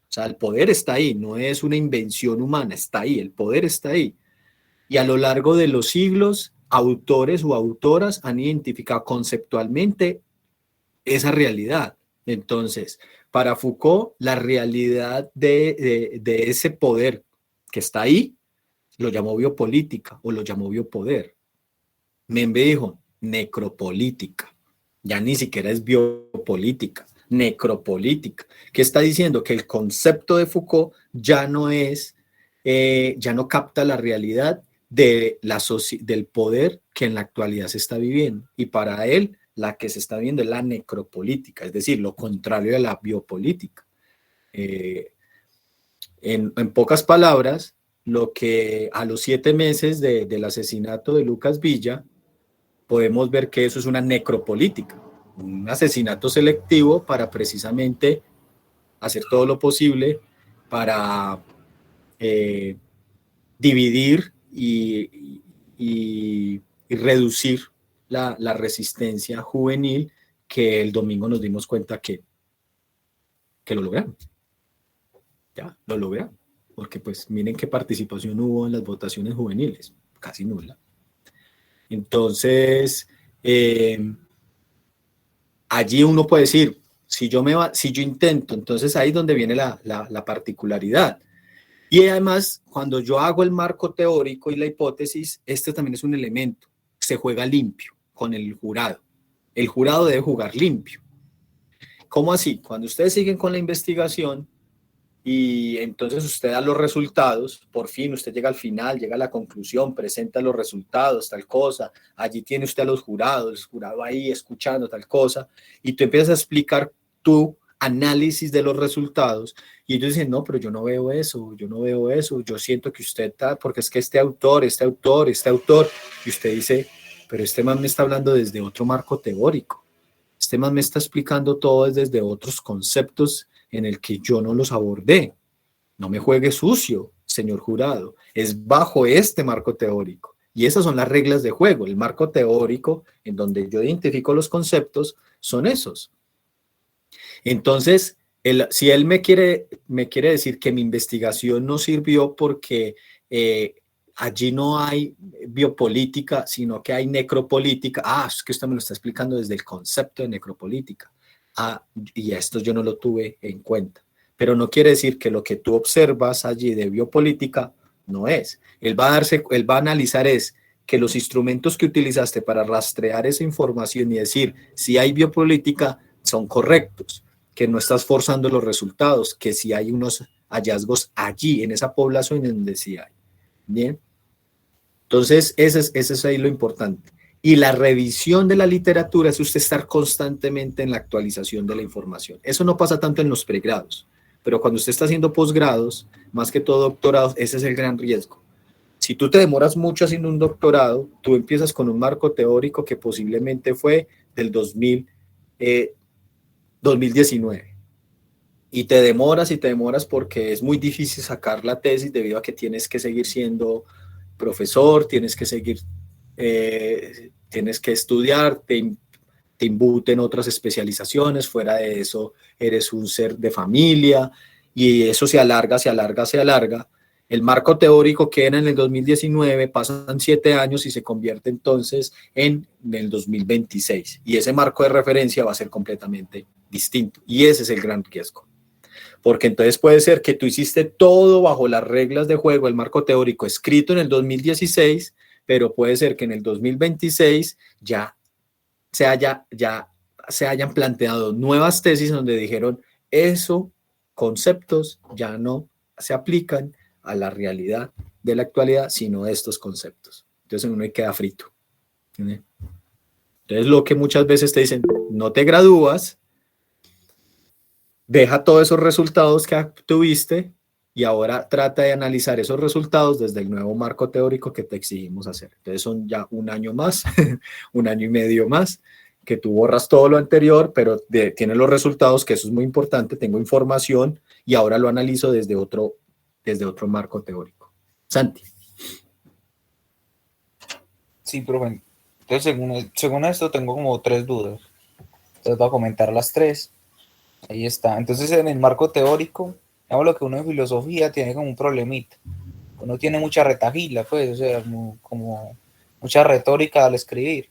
O sea, el poder está ahí, no es una invención humana, está ahí, el poder está ahí. Y a lo largo de los siglos, autores o autoras han identificado conceptualmente esa realidad. Entonces, para Foucault, la realidad de ese poder que está ahí, lo llamó biopolítica o lo llamó biopoder. Membe dijo necropolítica, ya ni siquiera es biopolítica, necropolítica. ¿Qué está diciendo? Que el concepto de Foucault ya no capta la realidad del poder que en la actualidad se está viviendo. Y para él, la que se está viendo es la necropolítica, es decir, lo contrario de la biopolítica. En pocas palabras, lo que a los 7 meses del asesinato de Lucas Villa, podemos ver que eso es una necropolítica, un asesinato selectivo para precisamente hacer todo lo posible para dividir y reducir la resistencia juvenil, que el domingo nos dimos cuenta que lo lograron. Ya, lo lograron. Porque pues miren qué participación hubo en las votaciones juveniles, casi nula. Entonces, allí uno puede decir, si yo intento, entonces ahí es donde viene la particularidad. Y además, cuando yo hago el marco teórico y la hipótesis, este también es un elemento. Se juega limpio con el jurado. El jurado debe jugar limpio. ¿Cómo así? Cuando ustedes siguen con la investigación y entonces usted da los resultados, por fin usted llega al final, llega a la conclusión, presenta los resultados, tal cosa, allí tiene usted a los jurados, el jurado ahí escuchando tal cosa, y tú empiezas a explicar tu análisis de los resultados, y ellos dicen, no, pero yo no veo eso, yo siento que usted está, porque es que este autor, y usted dice, pero este man me está hablando desde otro marco teórico, este man me está explicando todo desde otros conceptos en el que yo no los abordé. No me juegue sucio, señor jurado, es bajo este marco teórico. Y esas son las reglas de juego. El marco teórico en donde yo identifico los conceptos son esos. Entonces, si él me quiere decir que mi investigación no sirvió porque allí no hay biopolítica, sino que hay necropolítica. Es que usted me lo está explicando desde el concepto de necropolítica. Y esto yo no lo tuve en cuenta. Pero no quiere decir que lo que tú observas allí de biopolítica no es. Él va a analizar que los instrumentos que utilizaste para rastrear esa información y decir si hay biopolítica son correctos, que no estás forzando los resultados, que si hay unos hallazgos allí, en esa población en donde sí hay. Bien. Entonces, ese es ahí lo importante. Y la revisión de la literatura es usted estar constantemente en la actualización de la información. Eso no pasa tanto en los pregrados, pero cuando usted está haciendo posgrados, más que todo doctorados, ese es el gran riesgo. Si tú te demoras mucho haciendo un doctorado, tú empiezas con un marco teórico que posiblemente fue del 2019. Y te demoras porque es muy difícil sacar la tesis debido a que tienes que seguir siendo profesor, tienes que estudiar, te embuten otras especializaciones, fuera de eso eres un ser de familia y eso se alarga. El marco teórico que era en el 2019 pasan 7 años y se convierte entonces en el 2026 y ese marco de referencia va a ser completamente distinto y ese es el gran riesgo. Porque entonces puede ser que tú hiciste todo bajo las reglas de juego, el marco teórico escrito en el 2016, pero puede ser que en el 2026 ya se hayan planteado nuevas tesis donde dijeron, esos conceptos ya no se aplican a la realidad de la actualidad, sino estos conceptos. Entonces uno queda frito. ¿Sí? Entonces lo que muchas veces te dicen, no te gradúas, deja todos esos resultados que tuviste y ahora trata de analizar esos resultados desde el nuevo marco teórico que te exigimos hacer. Entonces son ya un año más, un año y medio más, que tú borras todo lo anterior, pero tienes los resultados, que eso es muy importante, tengo información y ahora lo analizo desde otro marco teórico. Santi. Sí, profe. Entonces, según esto, tengo como 3 dudas. Entonces voy a comentar las 3. Ahí está. Entonces, en el marco teórico, digamos lo que uno en filosofía tiene como un problemita. Uno tiene mucha retahíla, pues, o sea, como mucha retórica al escribir.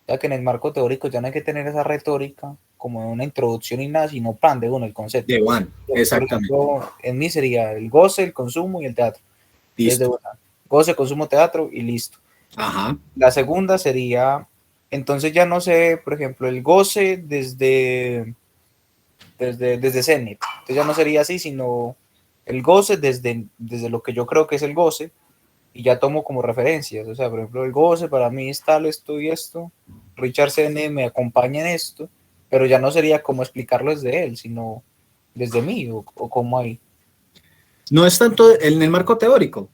Ya que en el marco teórico ya no hay que tener esa retórica como una introducción y nada, sino pan de uno, el concepto. De one, exactamente. Por ejemplo, en mí sería el goce, el consumo y el teatro. Listo. Goce, consumo, teatro y listo. Ajá. La segunda sería, entonces ya no sé, por ejemplo, el goce desde Zenit. Entonces ya no sería así, sino el goce desde lo que yo creo que es el goce, y ya tomo como referencias. O sea, por ejemplo, el goce para mí es tal, esto y esto. Richard Sennett me acompaña en esto, pero ya no sería como explicarlo desde él, sino desde mí o como ahí. No es tanto en el marco teórico.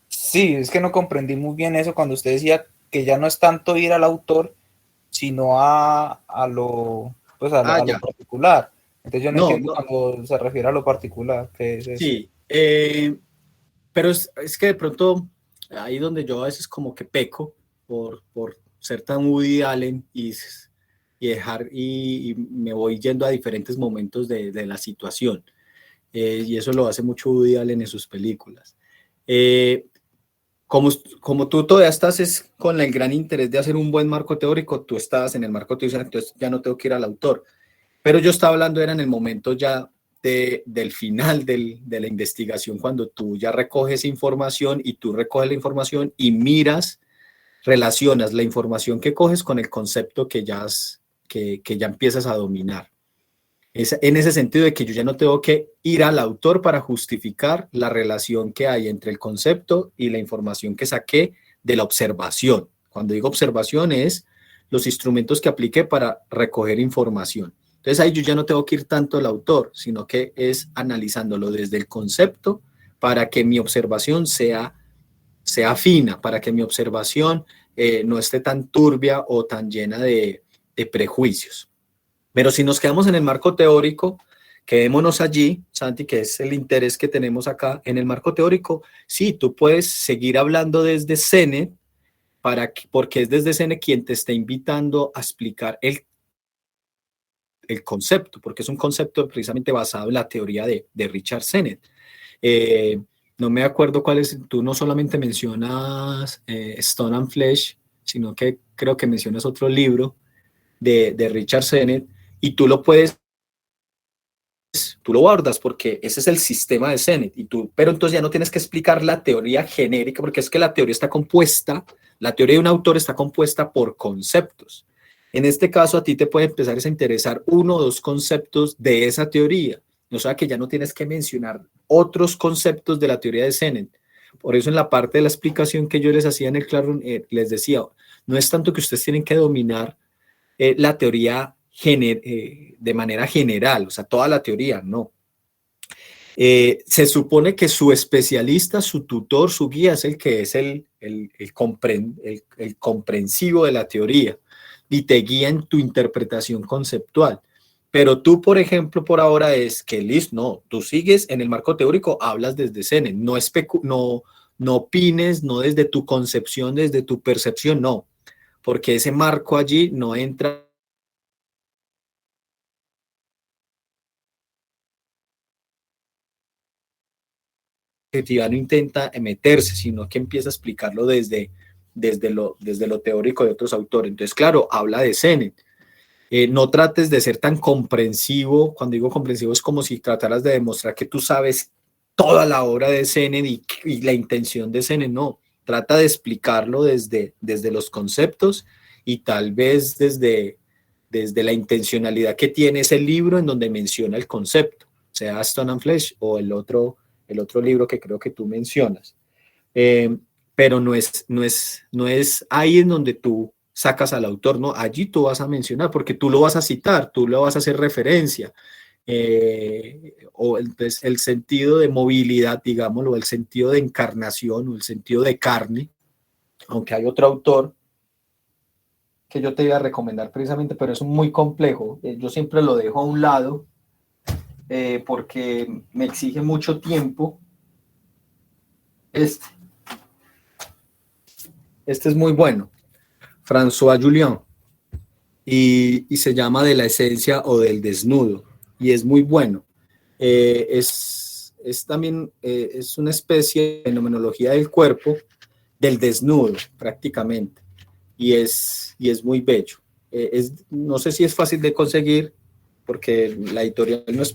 Sí, es que no comprendí muy bien eso cuando usted decía que ya no es tanto ir al autor, sino a lo, pues Ah, a lo ya. particular. Entonces yo no No, entiendo no, cuando se refiere a lo particular, ¿qué es eso? sí. Pero es que de pronto ahí donde yo a veces como que peco por ser tan Woody Allen y me voy yendo a diferentes momentos de la situación. Y eso lo hace mucho Woody Allen en sus películas. Eh, como tú todavía estás con el gran interés de hacer un buen marco teórico, tú estás en el marco teórico, entonces ya no tengo que ir al autor. Pero yo estaba hablando, era en el momento ya del final de la investigación, cuando tú ya recoges información y tú recoges la información y miras, relacionas la información que coges con el concepto que ya empiezas a dominar. Es en ese sentido de que yo ya no tengo que ir al autor para justificar la relación que hay entre el concepto y la información que saqué de la observación. Cuando digo observación es los instrumentos que apliqué para recoger información. Entonces ahí yo ya no tengo que ir tanto al autor, sino que es analizándolo desde el concepto para que mi observación sea fina, para que mi observación no esté tan turbia o tan llena de prejuicios. Pero si nos quedamos en el marco teórico, quedémonos allí, Santi, que es el interés que tenemos acá en el marco teórico. Sí, tú puedes seguir hablando desde Sennett, porque es desde Sennett quien te está invitando a explicar el concepto, porque es un concepto precisamente basado en la teoría de Richard Sennett. Eh, no me acuerdo cuál es, tú no solamente mencionas Stone and Flesh, sino que creo que mencionas otro libro de Richard Sennett, y tú lo guardas porque ese es el sistema de Sennett, pero entonces ya no tienes que explicar la teoría genérica, porque es que la teoría está compuesta, la teoría de un autor está compuesta por conceptos. En este caso, a ti te puede empezar a interesar uno o dos conceptos de esa teoría, o sea que ya no tienes que mencionar otros conceptos de la teoría de Sennett. Por eso en la parte de la explicación que yo les hacía en el claro, les decía, no es tanto que ustedes tienen que dominar la teoría de manera general, o sea, toda la teoría, no. Se supone que su especialista, su tutor, su guía es el que es el comprensivo de la teoría y te guía en tu interpretación conceptual. Pero tú, por ejemplo, por ahora es que, listo, no, tú sigues en el marco teórico, hablas desde Sennett, no opines, no desde tu concepción, desde tu percepción, no, porque ese marco allí no entra no intenta meterse, sino que empieza a explicarlo desde lo teórico de otros autores. Entonces, claro, habla de Sennett. No trates de ser tan comprensivo. Cuando digo comprensivo es como si trataras de demostrar que tú sabes toda la obra de Sennett y la intención de Sennett. No, trata de explicarlo desde los conceptos y tal vez desde la intencionalidad que tiene ese libro en donde menciona el concepto, sea Stone and Flesh o el otro libro que creo que tú mencionas. Eh, pero no es ahí en donde tú sacas al autor, no, allí tú vas a mencionar, porque tú lo vas a citar, tú lo vas a hacer referencia, pues, el sentido de movilidad, digámoslo, el sentido de encarnación o el sentido de carne, aunque hay otro autor que yo te iba a recomendar precisamente, pero es muy complejo, yo siempre lo dejo a un lado porque me exige mucho tiempo. Este es muy bueno, François Julian, y se llama De la esencia o del desnudo, y es muy bueno. Es también es una especie de fenomenología del cuerpo, del desnudo prácticamente, y es muy bello. No sé si es fácil de conseguir, porque la editorial no es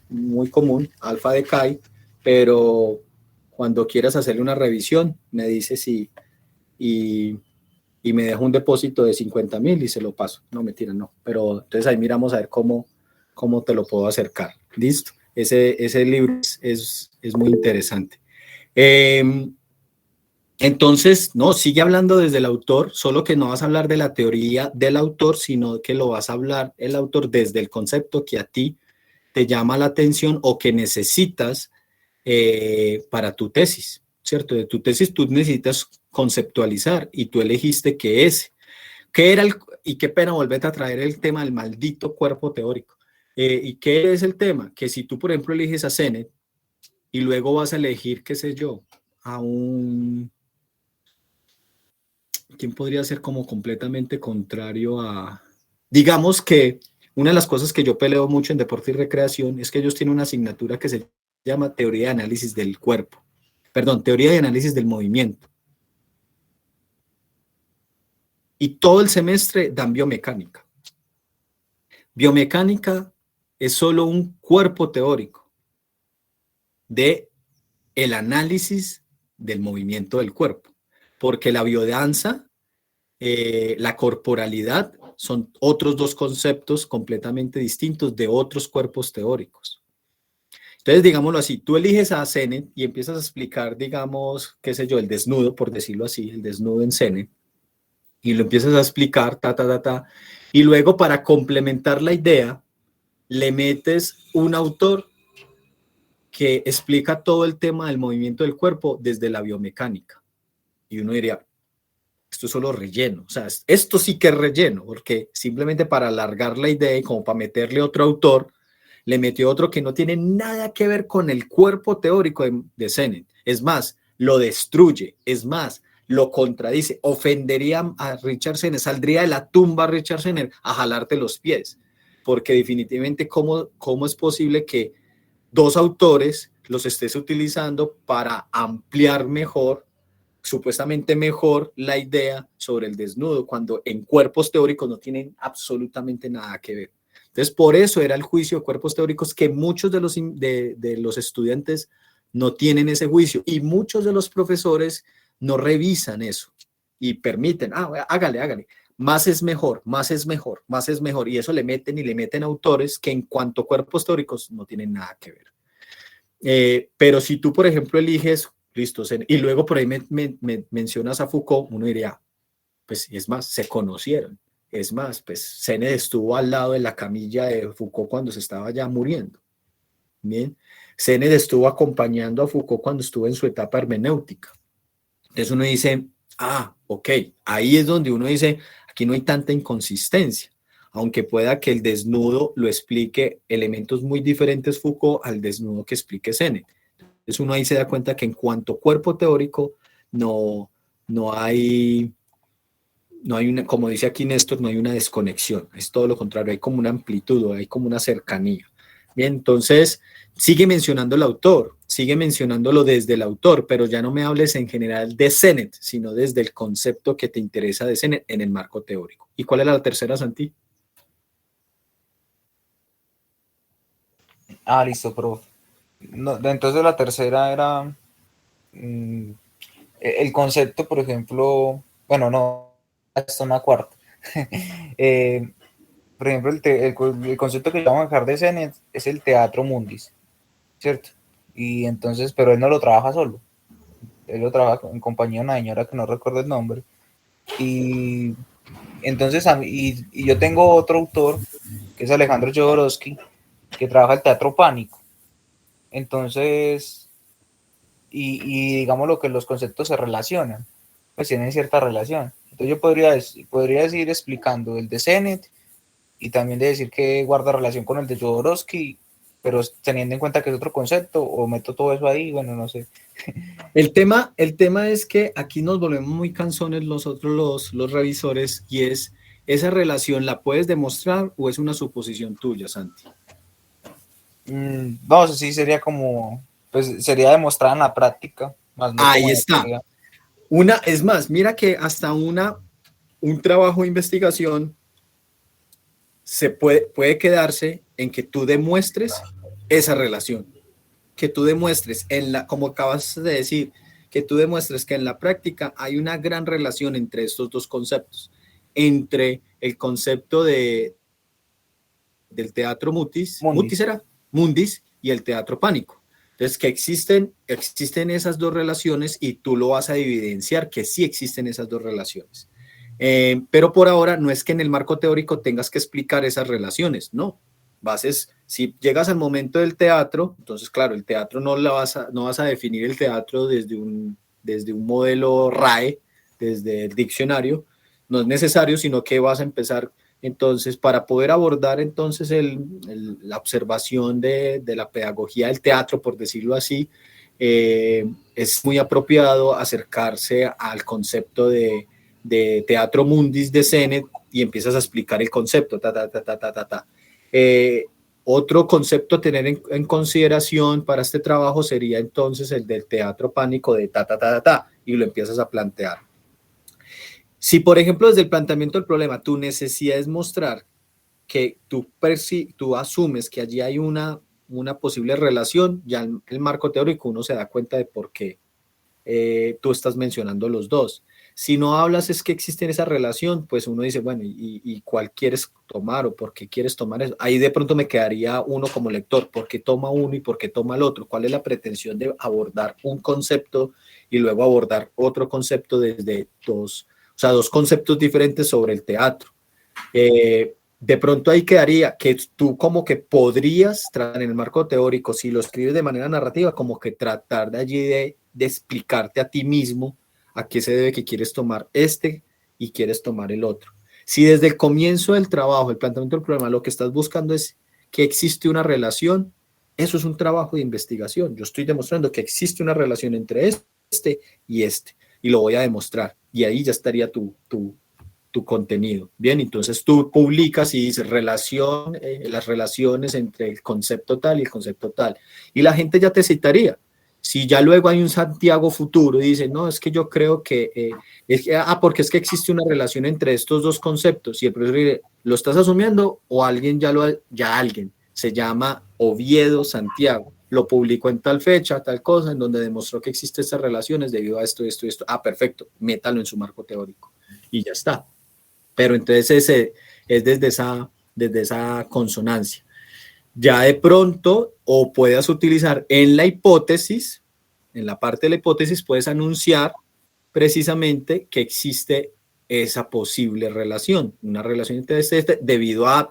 muy común, Alfa de Kai, pero cuando quieras hacerle una revisión, me dices y, y me deja un depósito de 50.000 y se lo paso. No, mentira, no. Pero entonces ahí miramos a ver cómo te lo puedo acercar. Listo. Ese libro es muy interesante. Entonces, no, sigue hablando desde el autor, solo que no vas a hablar de la teoría del autor, sino que lo vas a hablar el autor desde el concepto que a ti te llama la atención o que necesitas para tu tesis, ¿cierto? De tu tesis tú necesitas conceptualizar y tú elegiste que ese. ¿Qué era y qué pena volverte a traer el tema del maldito cuerpo teórico? ¿Y qué es el tema? Que si tú, por ejemplo, eliges a Sennett y luego vas a elegir, qué sé yo, a un... ¿Quién podría ser como completamente contrario a... Digamos que una de las cosas que yo peleo mucho en deporte y recreación es que ellos tienen una asignatura que se llama teoría de análisis del cuerpo. Perdón, teoría de análisis del movimiento. Y todo el semestre dan biomecánica. Biomecánica es solo un cuerpo teórico de el análisis del movimiento del cuerpo, porque la biodanza, la corporalidad, son otros dos conceptos completamente distintos de otros cuerpos teóricos. Entonces, digámoslo así, tú eliges a Sennett y empiezas a explicar, digamos, qué sé yo, el desnudo, por decirlo así, el desnudo en Sennett, y lo empiezas a explicar, y luego para complementar la idea, le metes un autor que explica todo el tema del movimiento del cuerpo desde la biomecánica. Y uno diría, esto es solo relleno, o sea, esto sí que es relleno, porque simplemente para alargar la idea y como para meterle otro autor, le metió otro que no tiene nada que ver con el cuerpo teórico de Sennett. Es más, lo destruye, es más, lo contradice, ofendería a Richard Sennett, saldría de la tumba Richard Sennett a jalarte los pies, porque definitivamente cómo es posible que dos autores los estés utilizando para ampliar mejor, supuestamente mejor, la idea sobre el desnudo, cuando en cuerpos teóricos no tienen absolutamente nada que ver. Entonces, por eso era el juicio de cuerpos teóricos que muchos de los estudiantes no tienen ese juicio y muchos de los profesores no revisan eso y permiten, hágale. Más es mejor, más es mejor, más es mejor. Y eso le meten autores que en cuanto a cuerpos teóricos no tienen nada que ver. Pero si tú, por ejemplo, eliges, listo, y luego por ahí me mencionas a Foucault, uno diría, pues es más, se conocieron. Es más, pues Sennett estuvo al lado de la camilla de Foucault cuando se estaba ya muriendo. Bien, Sennett estuvo acompañando a Foucault cuando estuvo en su etapa hermenéutica. Entonces uno dice, ok, ahí es donde uno dice, aquí no hay tanta inconsistencia, aunque pueda que el desnudo lo explique elementos muy diferentes Foucault al desnudo que explique Sennett. Entonces uno ahí se da cuenta que en cuanto a cuerpo teórico no hay una, como dice aquí Néstor, no hay una desconexión, es todo lo contrario, hay como una amplitud, hay como una cercanía. Bien, entonces sigue mencionando el autor, sigue mencionándolo desde el autor, pero ya no me hables en general de Sennett, sino desde el concepto que te interesa de Sennett en el marco teórico. ¿Y cuál era la tercera, Santi? Listo, profe. No, entonces la tercera era el concepto, por ejemplo, bueno, no, hasta una cuarta. Por ejemplo, el concepto que vamos a dejar de Sennett es el teatro mundis, ¿cierto? Y entonces, pero él no lo trabaja solo, él lo trabaja en compañía de una señora que no recuerdo el nombre. Y entonces, y yo tengo otro autor, que es Alejandro Jodorowsky, que trabaja el teatro pánico. Entonces, y digamos lo que los conceptos se relacionan, pues tienen cierta relación. Entonces yo podría decir explicando el de Sennett y también de decir que guarda relación con el de Jodorowsky, pero teniendo en cuenta que es otro concepto, o meto todo eso ahí, bueno, no sé. El tema es que aquí nos volvemos muy cansones nosotros los revisores y es, ¿esa relación la puedes demostrar o es una suposición tuya, Santi? No, sí sería como, pues sería demostrada en la práctica, más no Ahí como está. Es más, mira que hasta un trabajo de investigación se puede quedarse en que tú demuestres esa relación, que tú demuestres como acabas de decir, que tú demuestres que en la práctica hay una gran relación entre estos dos conceptos, entre el concepto del teatro mundis y el teatro pánico. Entonces, que existen esas dos relaciones y tú lo vas a evidenciar que sí existen esas dos relaciones. Pero por ahora no es que en el marco teórico tengas que explicar esas relaciones, no. Si llegas al momento del teatro, entonces claro, el teatro no vas a definir el teatro desde un modelo RAE, desde el diccionario, no es necesario, sino que vas a empezar entonces para poder abordar entonces la observación de la pedagogía del teatro, por decirlo así, es muy apropiado acercarse al concepto de teatro mundis de Sennett y empiezas a explicar el concepto, otro concepto a tener en consideración para este trabajo sería entonces el del teatro pánico de y lo empiezas a plantear. Si, por ejemplo, desde el planteamiento del problema, tu necesidad es mostrar que tú asumes que allí hay una posible relación, ya en el marco teórico uno se da cuenta de por qué tú estás mencionando los dos. Si no hablas es que existe esa relación, pues uno dice, bueno, ¿y cuál quieres tomar o por qué quieres tomar eso? Ahí de pronto me quedaría uno como lector, ¿por qué toma uno y por qué toma el otro? ¿Cuál es la pretensión de abordar un concepto y luego abordar otro concepto desde dos conceptos diferentes sobre el teatro? De pronto ahí quedaría que tú como que podrías tratar en el marco teórico, si lo escribes de manera narrativa, como que tratar de allí de explicarte a ti mismo a qué se debe que quieres tomar este y quieres tomar el otro. Si desde el comienzo del trabajo, el planteamiento del problema, lo que estás buscando es que existe una relación, eso es un trabajo de investigación. Yo estoy demostrando que existe una relación entre este y lo voy a demostrar. Y ahí ya estaría tu contenido. Bien, entonces tú publicas y dices las relaciones entre el concepto tal y el concepto tal. Y la gente ya te citaría. Si ya luego hay un Santiago futuro y dice, no, es que yo creo que, porque es que existe una relación entre estos dos conceptos y el profesor dice, ¿lo estás asumiendo o alguien alguien se llama Oviedo Santiago? Lo publicó en tal fecha, tal cosa, en donde demostró que existen estas relaciones debido a esto, esto y esto. Perfecto, métalo en su marco teórico y ya está. Pero entonces ese es desde esa consonancia. Ya de pronto, o puedas utilizar en la hipótesis, en la parte de la hipótesis, puedes anunciar precisamente que existe esa posible relación, una relación entre debido a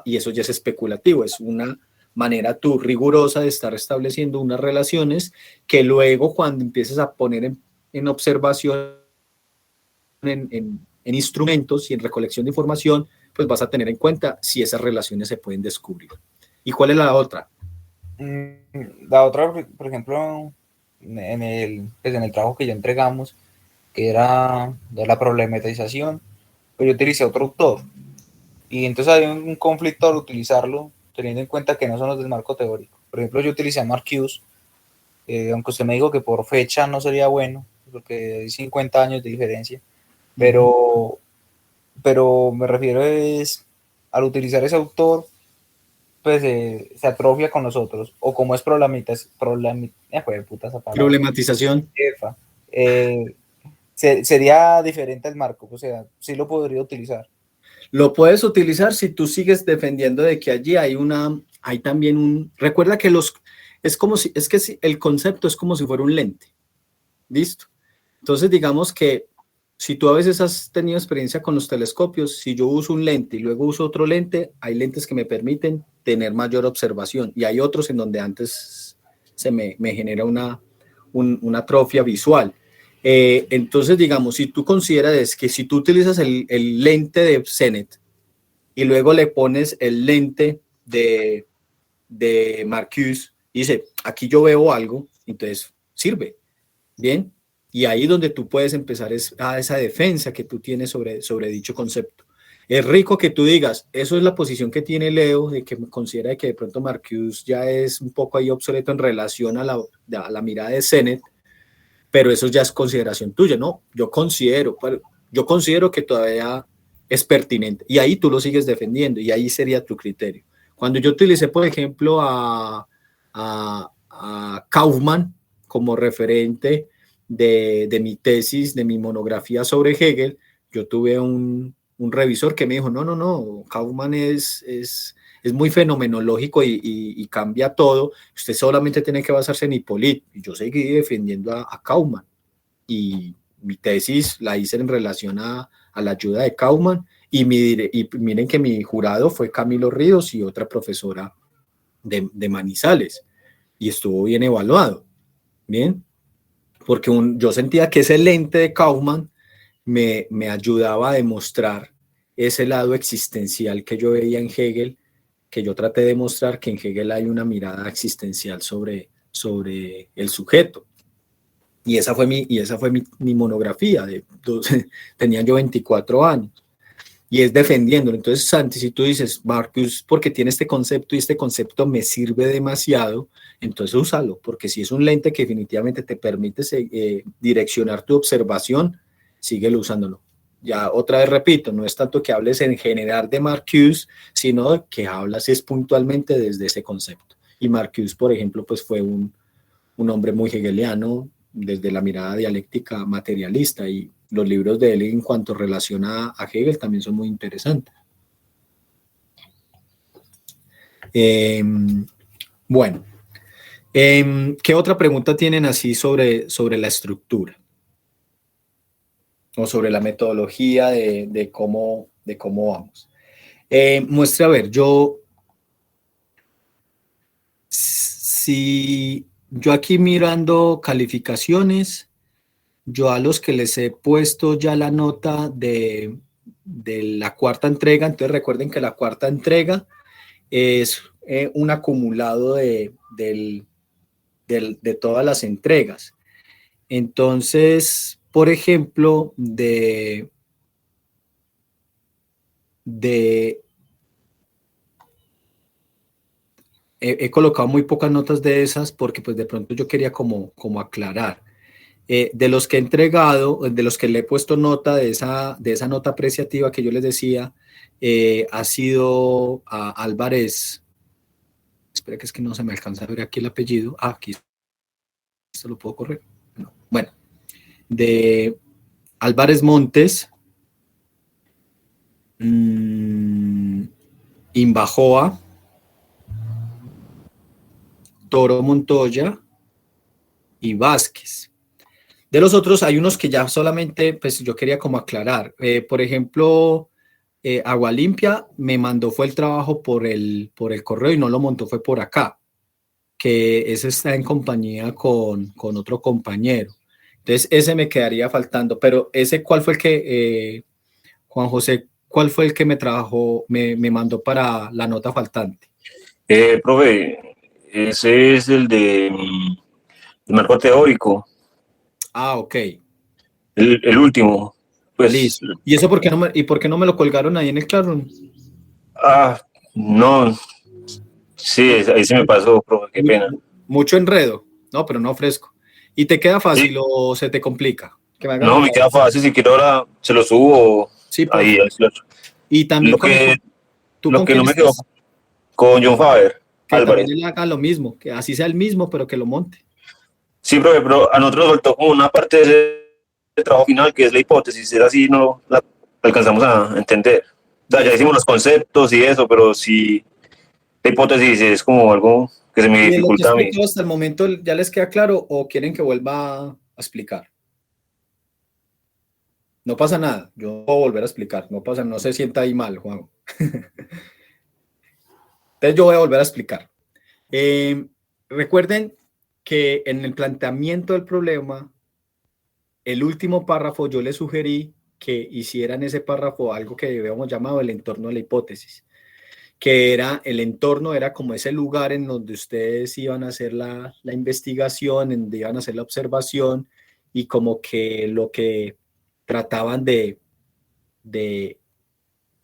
y eso ya es especulativo, es una manera tú rigurosa de estar estableciendo unas relaciones que luego cuando empieces a poner en observación en instrumentos y en recolección de información, pues vas a tener en cuenta si esas relaciones se pueden descubrir. ¿Y cuál es la otra? La otra, por ejemplo, en el trabajo que ya entregamos, que era de la problematización, pues yo utilicé otro autor. Y entonces hay un conflicto al utilizarlo, teniendo en cuenta que no son los del marco teórico. Por ejemplo, yo utilicé a Marcuse, aunque usted me dijo que por fecha no sería bueno, porque hay 50 años de diferencia. Pero me refiero al utilizar ese autor, pues se atrofia con los otros, o como es problematización, sería diferente el marco, o sea, sí lo podría utilizar. Lo puedes utilizar si tú sigues defendiendo de que allí hay también recuerda que el concepto es como si fuera un lente, ¿listo? Entonces digamos que si tú a veces has tenido experiencia con los telescopios, si yo uso un lente y luego uso otro lente, hay lentes que me permiten tener mayor observación y hay otros en donde antes se me genera una atrofia visual. Entonces, digamos, si tú consideras que si tú utilizas el lente de Sennett y luego le pones el lente de Marcuse y dice, aquí yo veo algo, entonces sirve, ¿bien? Y ahí donde tú puedes empezar a esa defensa que tú tienes sobre dicho concepto. Es rico que tú digas, eso es la posición que tiene Leo, de que considera que de pronto Marcuse ya es un poco ahí obsoleto en relación a la mirada de Sennett, pero eso ya es consideración tuya, ¿no? Yo considero que todavía es pertinente y ahí tú lo sigues defendiendo y ahí sería tu criterio. Cuando yo utilicé, por ejemplo, a Kaufman como referente de mi tesis, de mi monografía sobre Hegel, yo tuve un revisor que me dijo, no, Kaufman es es muy fenomenológico y cambia todo. Usted solamente tiene que basarse en Hippolyte. Yo seguí defendiendo a Kauffman y mi tesis la hice en relación a la ayuda de Kauffman y miren que mi jurado fue Camilo Ríos y otra profesora de Manizales y estuvo bien evaluado, bien, porque yo sentía que ese lente de Kauffman me ayudaba a demostrar ese lado existencial que yo veía en Hegel, que yo traté de mostrar que en Hegel hay una mirada existencial sobre el sujeto. Y esa fue mi monografía, tenía yo 24 años, y es defendiéndolo. Entonces, Santi, si tú dices, Marcus, porque tiene este concepto y este concepto me sirve demasiado, entonces úsalo, porque si es un lente que definitivamente te permite direccionar tu observación, síguelo usándolo. Ya otra vez repito, no es tanto que hables en general de Marcuse, sino que hablas es puntualmente desde ese concepto. Y Marcuse, por ejemplo, pues fue un hombre muy hegeliano desde la mirada dialéctica materialista, y los libros de él en cuanto relaciona a Hegel también son muy interesantes. Bueno, ¿qué otra pregunta tienen así sobre la estructura? O sobre la metodología de cómo vamos. Muestre, a ver, si yo aquí mirando calificaciones, yo a los que les he puesto ya la nota de la cuarta entrega, entonces recuerden que la cuarta entrega es un acumulado de todas las entregas. Entonces, por ejemplo, he colocado muy pocas notas de esas porque pues de pronto yo quería como aclarar. De los que he entregado, de los que le he puesto nota de esa nota apreciativa que yo les decía, ha sido a Álvarez. Espera, que es que no se me alcanza a ver aquí el apellido. Aquí. ¿Esto lo puedo correr? No. Bueno, de Álvarez Montes, Imbajoa, Toro Montoya y Vázquez. De los otros hay unos que ya solamente, pues yo quería como aclarar. Por ejemplo, Agua Limpia me mandó fue el trabajo por el correo y no lo montó, fue por acá, que ese está en compañía con otro compañero. Entonces ese me quedaría faltando, pero ese, ¿cuál fue el que, Juan José, cuál fue el que me mandó para la nota faltante? Profe, ese es el de marco teórico. Ah, ok. El último. Pues, listo. ¿Y eso por qué no me lo colgaron ahí en el Classroom? No. Sí, ahí se me pasó, profe, qué pena. Mucho enredo. No, pero no fresco. ¿Y te queda fácil sí, o se te complica? No, me queda fácil. Si quiero ahora se lo subo. Sí, ahí. Y también lo que no me quedó con John Faber. Que Álvarez. También él haga lo mismo, que así sea el mismo, pero que lo monte. Sí, profe, pero a nosotros nos faltó como una parte de ese trabajo final, que es la hipótesis. Es así, no la alcanzamos a entender. O sea, ya hicimos los conceptos y eso, pero sí, la hipótesis es como algo que se me dificulta a mí. ¿Hasta el momento ya les queda claro o quieren que vuelva a explicar? No pasa nada, yo puedo volver a explicar, no se sienta ahí mal, Juan. Entonces yo voy a volver a explicar. Recuerden que en el planteamiento del problema, el último párrafo yo les sugerí que hicieran ese párrafo algo que habíamos llamado el entorno de la hipótesis, que era, el entorno era como ese lugar en donde ustedes iban a hacer la investigación, en donde iban a hacer la observación, y como que lo que trataban de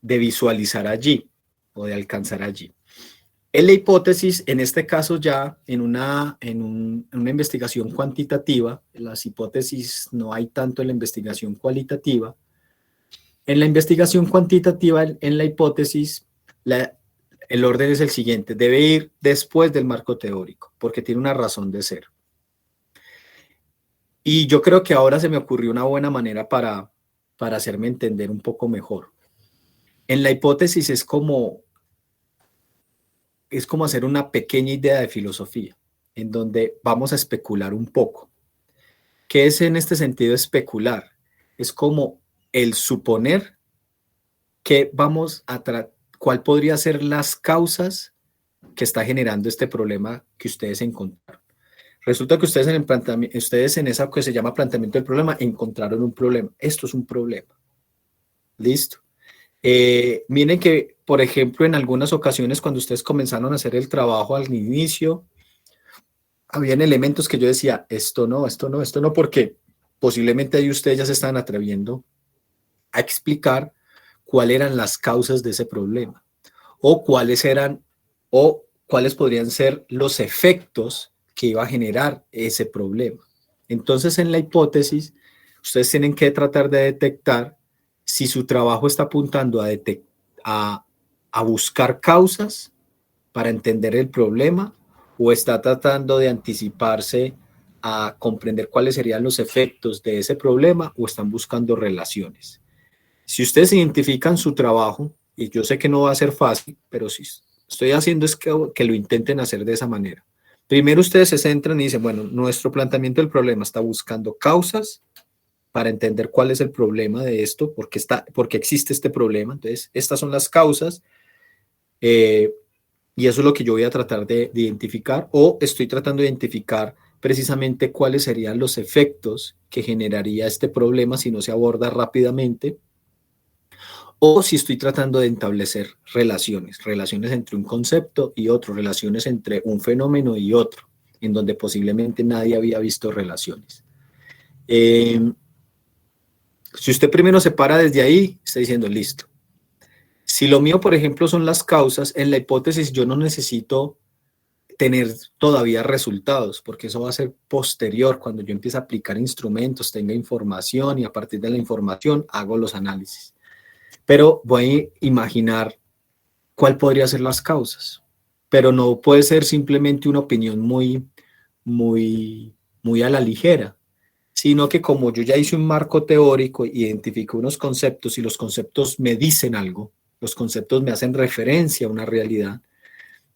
visualizar allí o de alcanzar allí. En la hipótesis, en este caso ya en una investigación cuantitativa, las hipótesis no hay tanto en la investigación cualitativa. En la investigación cuantitativa, en la hipótesis, el orden es el siguiente: debe ir después del marco teórico, porque tiene una razón de ser. Y yo creo que ahora se me ocurrió una buena manera para hacerme entender un poco mejor. En la hipótesis es como es como hacer una pequeña idea de filosofía, en donde vamos a especular un poco. ¿Qué es en este sentido especular? Es como el suponer que vamos a cuál podría ser las causas que está generando este problema que ustedes encontraron. Resulta que ustedes ustedes en esa que se llama planteamiento del problema encontraron un problema. Esto es un problema. Listo. Miren que, por ejemplo, en algunas ocasiones cuando ustedes comenzaron a hacer el trabajo al inicio, habían elementos que yo decía, esto no, porque posiblemente ahí ustedes ya se estaban atreviendo a explicar cuáles eran las causas de ese problema o cuáles podrían ser los efectos que iba a generar ese problema. Entonces, en la hipótesis, ustedes tienen que tratar de detectar si su trabajo está apuntando a buscar causas para entender el problema o está tratando de anticiparse a comprender cuáles serían los efectos de ese problema o están buscando relaciones. Si ustedes identifican su trabajo, y yo sé que no va a ser fácil, pero si estoy haciendo es que lo intenten hacer de esa manera. Primero ustedes se centran y dicen, bueno, nuestro planteamiento del problema está buscando causas para entender cuál es el problema de esto, porque existe este problema. Entonces, estas son las causas y eso es lo que yo voy a tratar de identificar, o estoy tratando de identificar precisamente cuáles serían los efectos que generaría este problema si no se aborda rápidamente, o si estoy tratando de establecer relaciones entre un concepto y otro, relaciones entre un fenómeno y otro, en donde posiblemente nadie había visto relaciones. Si usted primero se para desde ahí, está diciendo, listo. Si lo mío, por ejemplo, son las causas, en la hipótesis yo no necesito tener todavía resultados, porque eso va a ser posterior, cuando yo empiece a aplicar instrumentos, tenga información y a partir de la información hago los análisis. Pero voy a imaginar cuál podría ser las causas, pero no puede ser simplemente una opinión muy a la ligera, sino que como yo ya hice un marco teórico, identifico unos conceptos y los conceptos me dicen algo, los conceptos me hacen referencia a una realidad.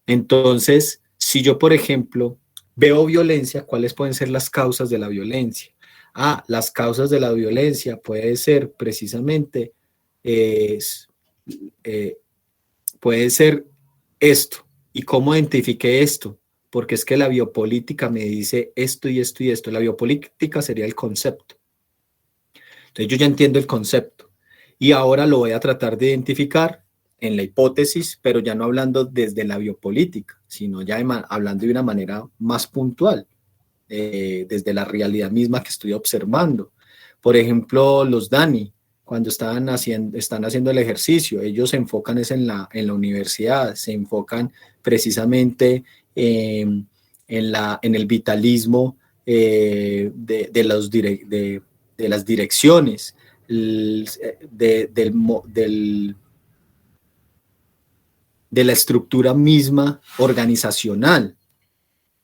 Entonces, si yo, por ejemplo, veo violencia, ¿cuáles pueden ser las causas de la violencia? Las causas de la violencia puede ser precisamente, puede ser esto. ¿Y cómo identifiqué esto? Porque es que la biopolítica me dice esto y esto y esto. La biopolítica sería el concepto. Entonces yo ya entiendo el concepto y ahora lo voy a tratar de identificar en la hipótesis, pero ya no hablando desde la biopolítica, sino ya hablando de una manera más puntual, desde la realidad misma que estoy observando. Por ejemplo, los DANI, cuando están haciendo el ejercicio, ellos se enfocan en la universidad, se enfocan precisamente en el vitalismo de las direcciones, de la estructura misma organizacional.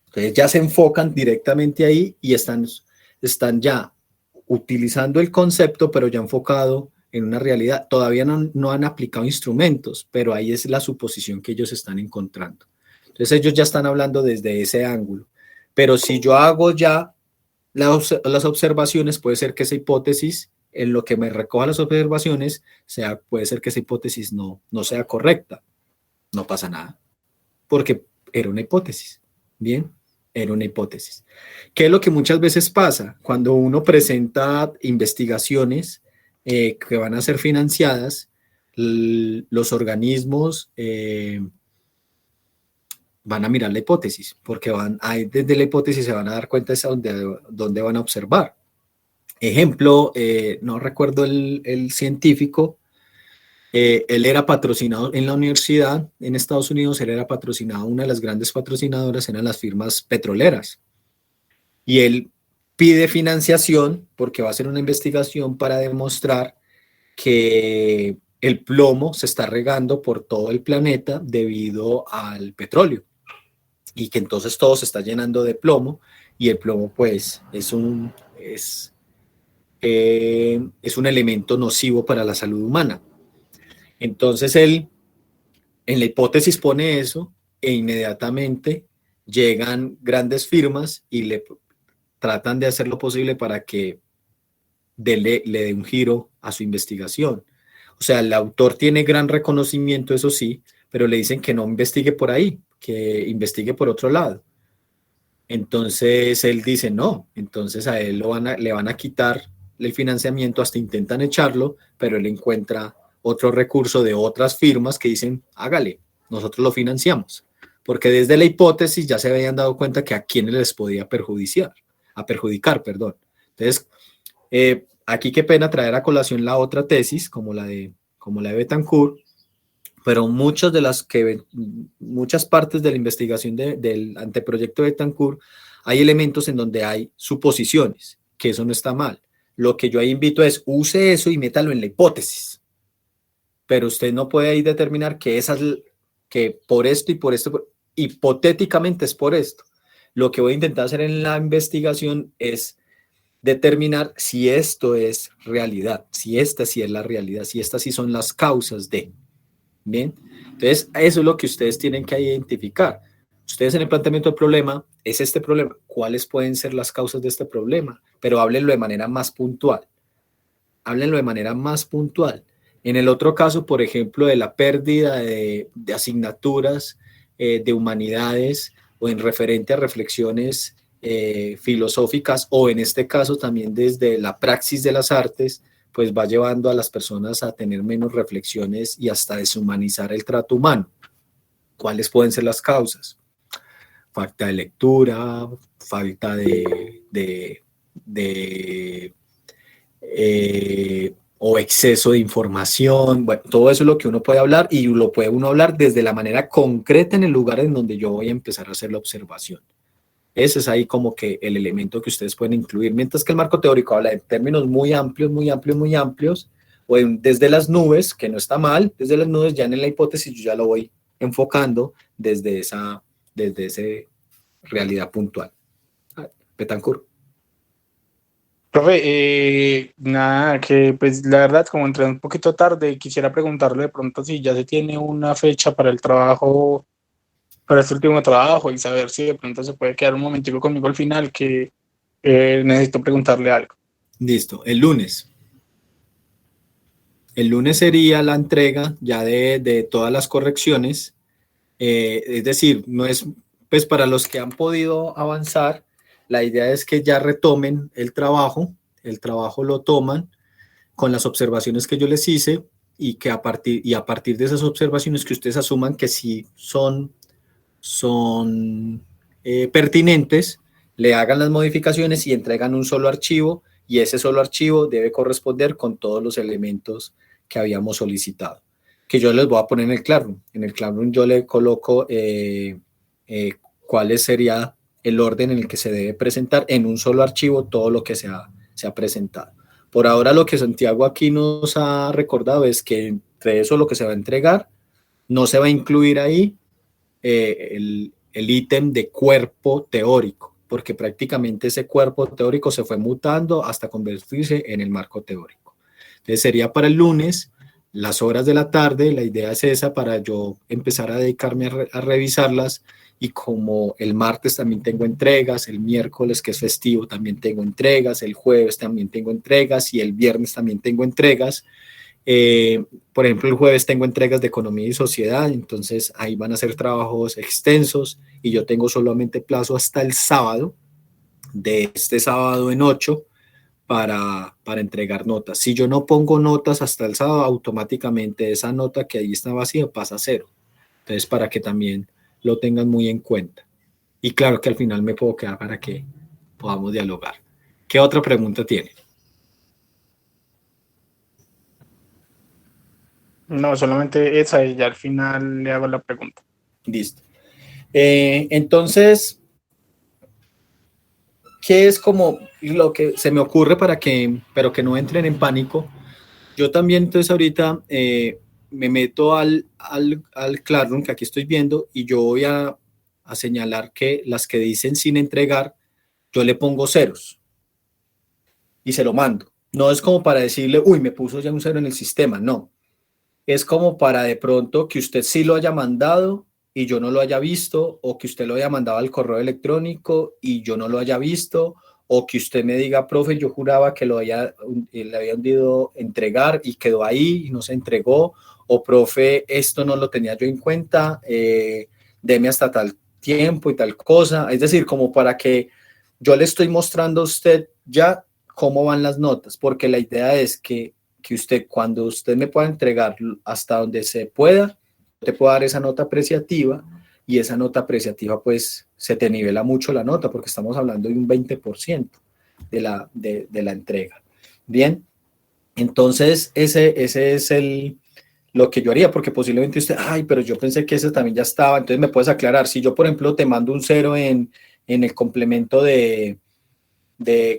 Entonces ya se enfocan directamente ahí y están ya utilizando el concepto, pero ya enfocado en una realidad. Todavía no han aplicado instrumentos, pero ahí es la suposición que ellos están encontrando. Entonces ellos ya están hablando desde ese ángulo. Pero si yo hago ya las observaciones, puede ser que esa hipótesis, en lo que me recoja las observaciones, puede ser que esa hipótesis no sea correcta. No pasa nada, porque era una hipótesis. Bien, era una hipótesis. ¿Qué es lo que muchas veces pasa? Cuando uno presenta investigaciones que van a ser financiadas, los organismos van a mirar la hipótesis, porque desde la hipótesis se van a dar cuenta de dónde van a observar. Ejemplo, no recuerdo el científico, él era patrocinado en la universidad en Estados Unidos, él era patrocinado, una de las grandes patrocinadoras eran las firmas petroleras. Y él pide financiación porque va a hacer una investigación para demostrar que el plomo se está regando por todo el planeta debido al petróleo. Y que entonces todo se está llenando de plomo y el plomo pues es un elemento nocivo para la salud humana. Entonces él en la hipótesis pone eso e inmediatamente llegan grandes firmas y le tratan de hacer lo posible para que le dé un giro a su investigación. O sea, el autor tiene gran reconocimiento, eso sí, pero le dicen que no investigue por ahí, que investigue por otro lado. Entonces él dice no, entonces a él le van a quitar el financiamiento, hasta intentan echarlo, pero él encuentra otro recurso de otras firmas que dicen hágale, nosotros lo financiamos, porque desde la hipótesis ya se habían dado cuenta que a quienes les podía perjudicar, perdón. Entonces, aquí qué pena traer a colación la otra tesis, como la de Betancourt, pero muchas partes de la investigación del anteproyecto de Betancourt hay elementos en donde hay suposiciones, que eso no está mal. Lo que yo ahí invito es, use eso y métalo en la hipótesis. Pero usted no puede ahí determinar que por esto y por esto, hipotéticamente es por esto. Lo que voy a intentar hacer en la investigación es determinar si esto es realidad, si esta sí es la realidad, si estas sí son las causas de. Bien, entonces eso es lo que ustedes tienen que identificar. Ustedes en el planteamiento del problema, es este problema, ¿cuáles pueden ser las causas de este problema? Pero háblenlo de manera más puntual. Háblenlo de manera más puntual. En el otro caso, por ejemplo, de la pérdida de asignaturas de humanidades o en referente a reflexiones filosóficas, o en este caso también desde la praxis de las artes, pues va llevando a las personas a tener menos reflexiones y hasta deshumanizar el trato humano. ¿Cuáles pueden ser las causas? Falta de lectura, falta o exceso de información. Bueno, todo eso es lo que uno puede hablar, y lo puede uno hablar desde la manera concreta en el lugar en donde yo voy a empezar a hacer la observación. Ese es ahí como que el elemento que ustedes pueden incluir, mientras que el marco teórico habla de términos muy amplios, o desde las nubes, que no está mal, desde las nubes, ya en la hipótesis yo ya lo voy enfocando desde esa realidad puntual. Betancourt. Profe, nada, que pues la verdad, como entré un poquito tarde, quisiera preguntarle de pronto si ya se tiene una fecha para el trabajo, para este último trabajo, y saber si de pronto se puede quedar un momentico conmigo al final, que necesito preguntarle algo. Listo, el lunes. El lunes sería la entrega ya de todas las correcciones, es decir, no es, pues para los que han podido avanzar, la idea es que ya retomen el trabajo lo toman con las observaciones que yo les hice, y que a partir de esas observaciones que ustedes asuman que sí son pertinentes, le hagan las modificaciones y entregan un solo archivo, y ese solo archivo debe corresponder con todos los elementos que habíamos solicitado, que yo les voy a poner en el Classroom. En el Classroom yo le coloco cuál sería el orden en el que se debe presentar en un solo archivo todo lo que se ha presentado. Por ahora lo que Santiago aquí nos ha recordado es que entre eso lo que se va a entregar, no se va a incluir ahí el ítem de cuerpo teórico, porque prácticamente ese cuerpo teórico se fue mutando hasta convertirse en el marco teórico. Entonces sería para el lunes, las horas de la tarde, la idea es esa, para yo empezar a dedicarme a revisarlas, y como el martes también tengo entregas, el miércoles que es festivo también tengo entregas, el jueves también tengo entregas y el viernes también tengo entregas. Por ejemplo, el jueves tengo entregas de economía y sociedad, entonces ahí van a ser trabajos extensos y yo tengo solamente plazo hasta el sábado, de este sábado en 8, para entregar notas. Si yo no pongo notas hasta el sábado, automáticamente esa nota que ahí está vacía pasa a 0. Entonces, para que también lo tengan muy en cuenta. Y claro que al final me puedo quedar para que podamos dialogar. ¿Qué otra pregunta tiene? No, solamente esa, y ya al final le hago la pregunta. Listo. Entonces, ¿qué es como lo que se me ocurre pero que no entren en pánico? Yo también, entonces, ahorita me meto al Classroom que aquí estoy viendo, y yo voy a señalar que las que dicen sin entregar, yo le pongo ceros y se lo mando. No es como para decirle, uy, me puso ya un 0 en el sistema, no. Es como para de pronto que usted sí lo haya mandado y yo no lo haya visto, o que usted lo haya mandado al correo electrónico y yo no lo haya visto, o que usted me diga, profe, yo juraba que le había hundido entregar y quedó ahí y no se entregó, o profe, esto no lo tenía yo en cuenta, deme hasta tal tiempo y tal cosa. Es decir, como para que yo le estoy mostrando a usted ya cómo van las notas, porque la idea es que usted, cuando usted me pueda entregar hasta donde se pueda, te puedo dar esa nota apreciativa, y esa nota apreciativa pues se te nivela mucho la nota, porque estamos hablando de un 20% de la entrega. Bien, entonces ese es lo que yo haría, porque posiblemente usted, ay, pero yo pensé que ese también ya estaba. Entonces me puedes aclarar, si yo por ejemplo te mando un cero en el complemento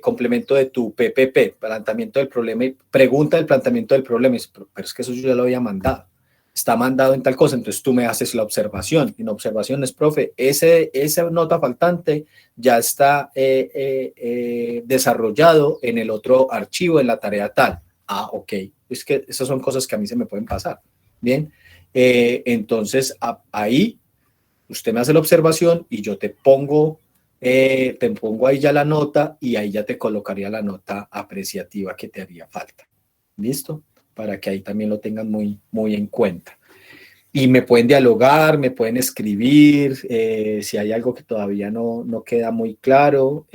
complemento de tu PPP, planteamiento del problema, y pregunta del planteamiento del problema, pero es que eso yo ya lo había mandado, está mandado en tal cosa, entonces tú me haces la observación, y la observación es, profe, esa nota faltante ya está desarrollado en el otro archivo, en la tarea tal. Ah, ok, es que esas son cosas que a mí se me pueden pasar. Bien, entonces ahí usted me hace la observación y yo te pongo ahí ya la nota, y ahí ya te colocaría la nota apreciativa que te haría falta. ¿Listo? Para que ahí también lo tengan muy, muy en cuenta. Y me pueden dialogar, me pueden escribir, si hay algo que todavía no queda muy claro,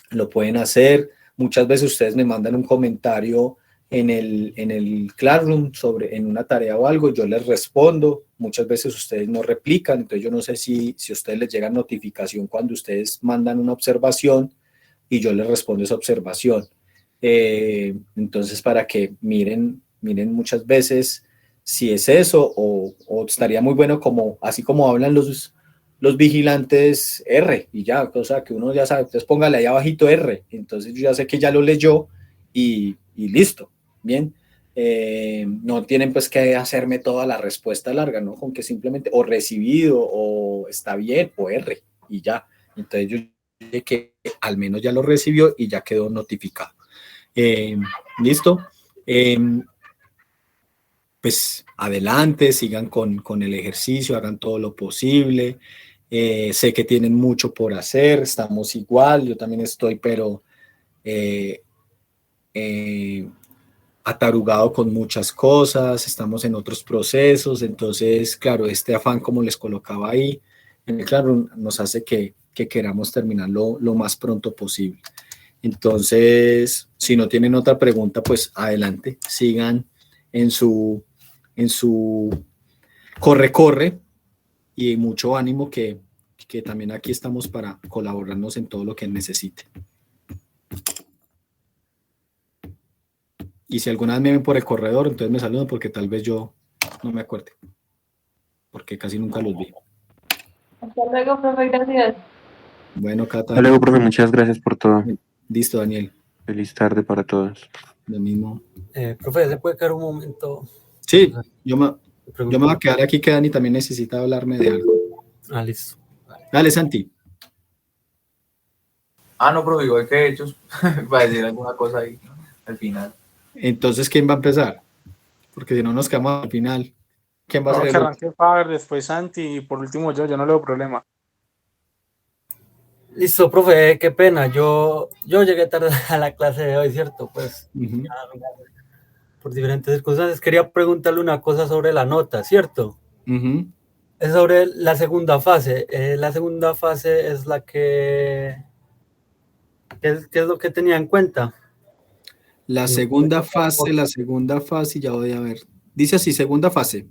lo pueden hacer. Muchas veces ustedes me mandan un comentario en el Classroom en una tarea o algo, yo les respondo. Muchas veces ustedes no replican, entonces yo no sé si a ustedes les llega notificación cuando ustedes mandan una observación y yo les respondo esa observación. Entonces, para que miren muchas veces si es eso, o estaría muy bueno, como así como hablan los vigilantes, R, y ya, o sea, que uno ya sabe, entonces póngale ahí abajito R, entonces yo ya sé que ya lo leyó, y listo, bien. No tienen pues que hacerme toda la respuesta larga, ¿no? Con que simplemente o recibido, o está bien, o R, y ya. Entonces yo sé que al menos ya lo recibió y ya quedó notificado. ¿Listo? Pues adelante, sigan con el ejercicio, hagan todo lo posible. Sé que tienen mucho por hacer, estamos igual, yo también estoy, pero eh, eh, atarugado con muchas cosas, estamos en otros procesos, entonces, claro, este afán, como les colocaba ahí, claro, nos hace que queramos terminarlo lo más pronto posible. Entonces, si no tienen otra pregunta, pues adelante, sigan en su corre, y mucho ánimo, que también aquí estamos para colaborarnos en todo lo que necesite. Y si alguna vez me ven por el corredor, entonces me saludan, porque tal vez yo no me acuerde, porque casi nunca los vi. Hasta luego, profe, gracias. Bueno, Cata. Hasta luego, profe, muchas gracias por todo. Listo, Daniel. Feliz tarde para todos. Lo mismo. Profe, ¿se puede quedar un momento? Sí, yo me voy a quedar aquí, que Dani también necesita hablarme de algo. Ah, listo. Dale, Santi. No, profe, igual que hechos, va a decir alguna cosa ahí al final. Entonces, ¿quién va a empezar? Porque si no nos quedamos al final, ¿quién va a No, ser que el arranque Faber, después Santi y por último yo no le veo problema. Listo, profe, qué pena. Yo llegué tarde a la clase de hoy, ¿cierto? Pues por diferentes circunstancias. Quería preguntarle una cosa sobre la nota, ¿cierto? Es sobre la segunda fase. La segunda fase es la que... ¿Qué es lo que tenía en cuenta? La segunda fase, ya voy a ver. Dice así, segunda fase.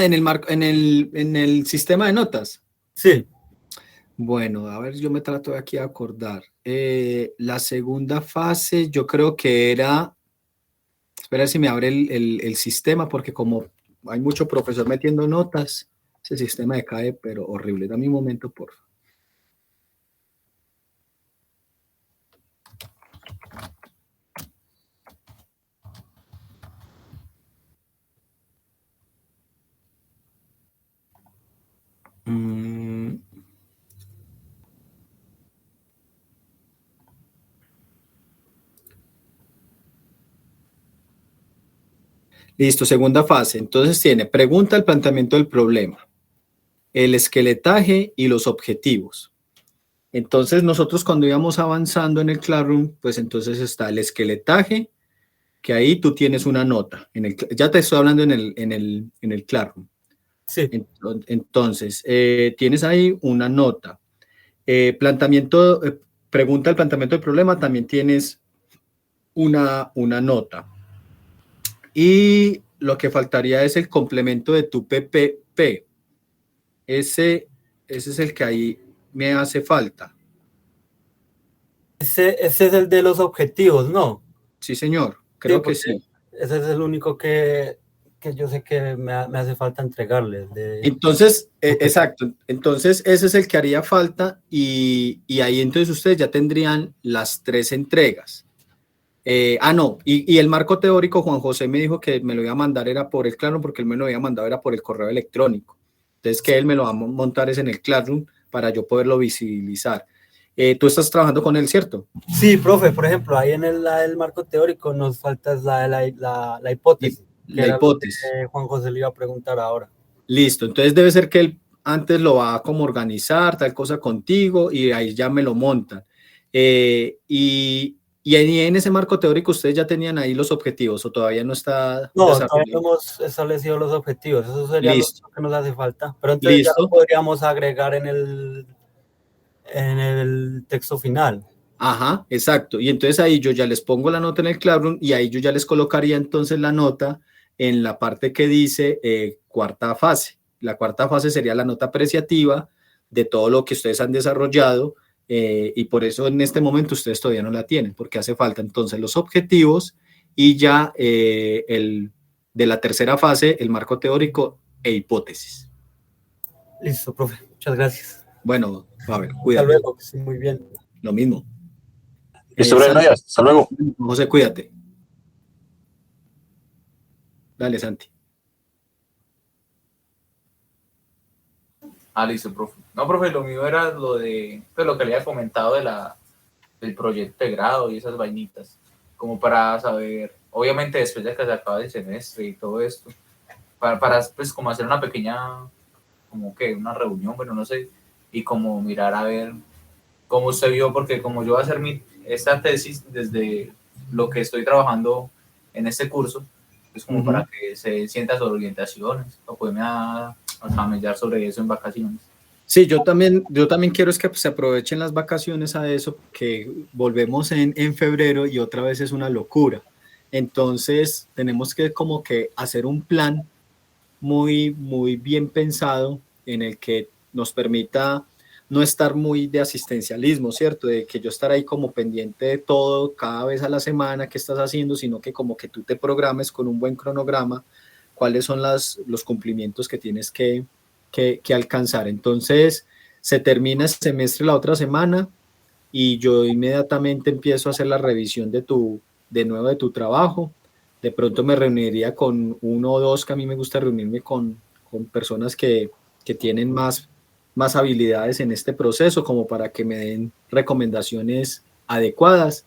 En el sistema de notas. Sí. Bueno, a ver, yo me trato de aquí de acordar. La segunda fase, yo creo que era, espera si me abre el sistema, porque como hay mucho profesor metiendo notas, ese sistema decae, pero horrible. Dame un momento, por favor. Listo, segunda fase. Entonces tiene pregunta, el planteamiento del problema, el esqueletaje y los objetivos. Entonces nosotros cuando íbamos avanzando en el Classroom, pues entonces está el esqueletaje, que ahí tú tienes una nota. Ya te estoy hablando en el Classroom. Sí. Entonces, tienes ahí una nota. Pregunta el planteamiento del problema, también tienes una nota. Y lo que faltaría es el complemento de tu PPP. Ese es el que ahí me hace falta. Ese es el de los objetivos, ¿no? Sí, señor, creo que sí. Ese es el único que yo sé que me hace falta entregarles. Entonces, exacto, entonces ese es el que haría falta y ahí entonces ustedes ya tendrían las 3 entregas. No, y el marco teórico, Juan José me dijo que me lo iba a mandar era por el Classroom, porque él me lo había mandado era por el correo electrónico. Entonces, que él me lo va a montar es en el Classroom para yo poderlo visibilizar. Tú estás trabajando con él, ¿cierto? Sí, profe, por ejemplo, ahí en el marco teórico nos falta la hipótesis. La hipótesis. Juan José le iba a preguntar ahora. Listo, entonces debe ser que él antes lo va a como organizar, tal cosa contigo, y ahí ya me lo montan. Y en ese marco teórico, ¿ustedes ya tenían ahí los objetivos o todavía no está? No, todavía no hemos establecido los objetivos, eso sería lo que nos hace falta. Pero entonces ya lo podríamos agregar en el texto final. Ajá, exacto. Y entonces ahí yo ya les pongo la nota en el Classroom y ahí yo ya les colocaría entonces la nota en la parte que dice cuarta fase. La cuarta fase sería la nota apreciativa de todo lo que ustedes han desarrollado y por eso en este momento ustedes todavía no la tienen, porque hace falta entonces los objetivos y ya de la tercera fase, el marco teórico e hipótesis. Listo, profe. Muchas gracias. Bueno, a ver, cuídate. Hasta luego, que estés muy bien. Lo mismo. Listo, gracias. Hasta luego. José, cuídate. Dale, Santi. Listo, profe. No, profe, lo mío era lo de, pues lo que le había comentado del proyecto de grado y esas vainitas, como para saber, obviamente después de que se acaba el semestre y todo esto, para pues como hacer una pequeña, como que una reunión, bueno, no sé, y como mirar a ver cómo usted vio, porque como yo voy a hacer esta tesis desde lo que estoy trabajando en este curso, es como para que se sienta sobre orientaciones, o poderme a familiar sobre eso en vacaciones. Sí, yo también quiero es que se aprovechen las vacaciones a eso, que volvemos en febrero y otra vez es una locura. Entonces tenemos que como que hacer un plan muy, muy bien pensado en el que nos permita no estar muy de asistencialismo, ¿cierto? De que yo estar ahí como pendiente de todo cada vez a la semana que estás haciendo, sino que como que tú te programes con un buen cronograma cuáles son los cumplimientos que tienes que alcanzar. Entonces, se termina el semestre la otra semana y yo inmediatamente empiezo a hacer la revisión de nuevo de tu trabajo. De pronto me reuniría con uno o dos, que a mí me gusta reunirme con personas que tienen más habilidades en este proceso, como para que me den recomendaciones adecuadas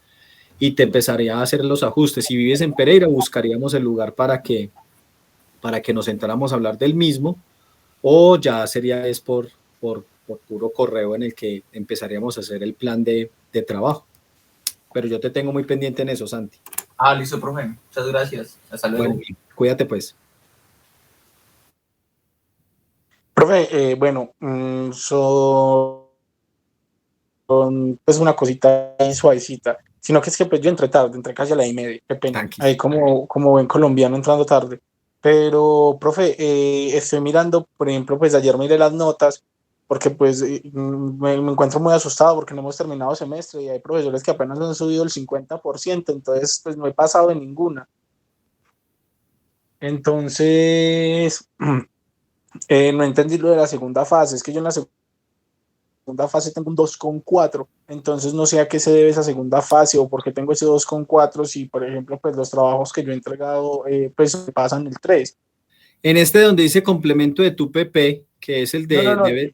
y te empezaría a hacer los ajustes. Si vives en Pereira, buscaríamos el lugar para que nos sentáramos a hablar del mismo, o ya sería por puro correo en el que empezaríamos a hacer el plan de trabajo. Pero yo te tengo muy pendiente en eso, Santi. Listo, profe. Muchas gracias. Hasta luego. Bueno, cuídate pues. Profe, bueno, son pues una cosita ahí suavecita, sino que es que pues yo entré tarde, entré casi a la 1:30, qué pena, Tranquilo. ahí como buen colombiano entrando tarde, pero profe, estoy mirando, por ejemplo, pues ayer miré las notas, porque pues me encuentro muy asustado porque no hemos terminado semestre y hay profesores que apenas han subido el 50%, entonces pues no he pasado de ninguna. Entonces, no entendí lo de la segunda fase, es que yo en la segunda fase tengo un 2,4, entonces no sé a qué se debe esa segunda fase o por qué tengo ese 2,4 si, por ejemplo, pues los trabajos que yo he entregado pues pasan el 3. En este donde dice complemento de tu PP, que es el de...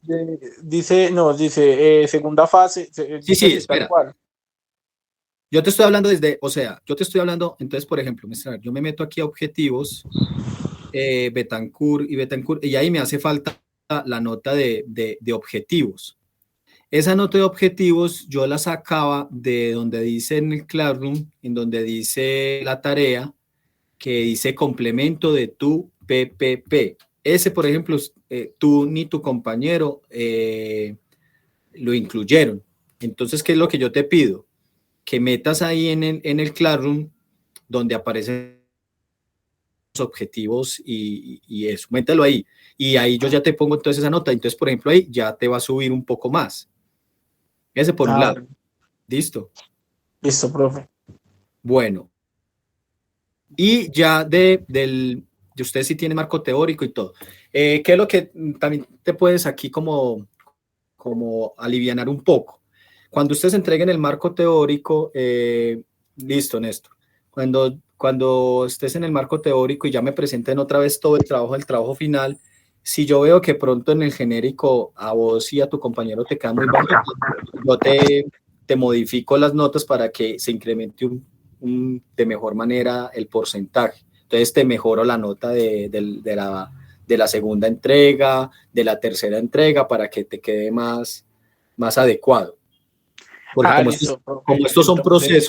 Dice segunda fase. Sí, espera. Cual. Yo te estoy hablando yo te estoy hablando, entonces, por ejemplo, yo me meto aquí a objetivos, Betancourt, y ahí me hace falta la nota de objetivos. Esa nota de objetivos yo la sacaba de donde dice en el Classroom, en donde dice la tarea, que dice complemento de tu PPP. Ese, por ejemplo, tú ni tu compañero lo incluyeron. Entonces, ¿qué es lo que yo te pido? Que metas ahí en el Classroom donde aparecen los objetivos y eso, mételo ahí. Y ahí yo ya te pongo entonces esa nota. Entonces, por ejemplo, ahí ya te va a subir un poco más. Ese por un lado. ¿Listo? Listo, profe. Bueno. Y ya de usted sí tiene marco teórico y todo. ¿Qué es lo que también te puedes aquí como alivianar un poco? Cuando ustedes entreguen el marco teórico, listo, Néstor. Cuando estés en el marco teórico y ya me presenten otra vez todo el trabajo final, si yo veo que pronto en el genérico a vos y a tu compañero te queda muy bajo, yo te modifico las notas para que se incremente de mejor manera el porcentaje. Entonces te mejoro la nota de la segunda entrega, de la tercera entrega, para que te quede más adecuado. Porque como estos son procesos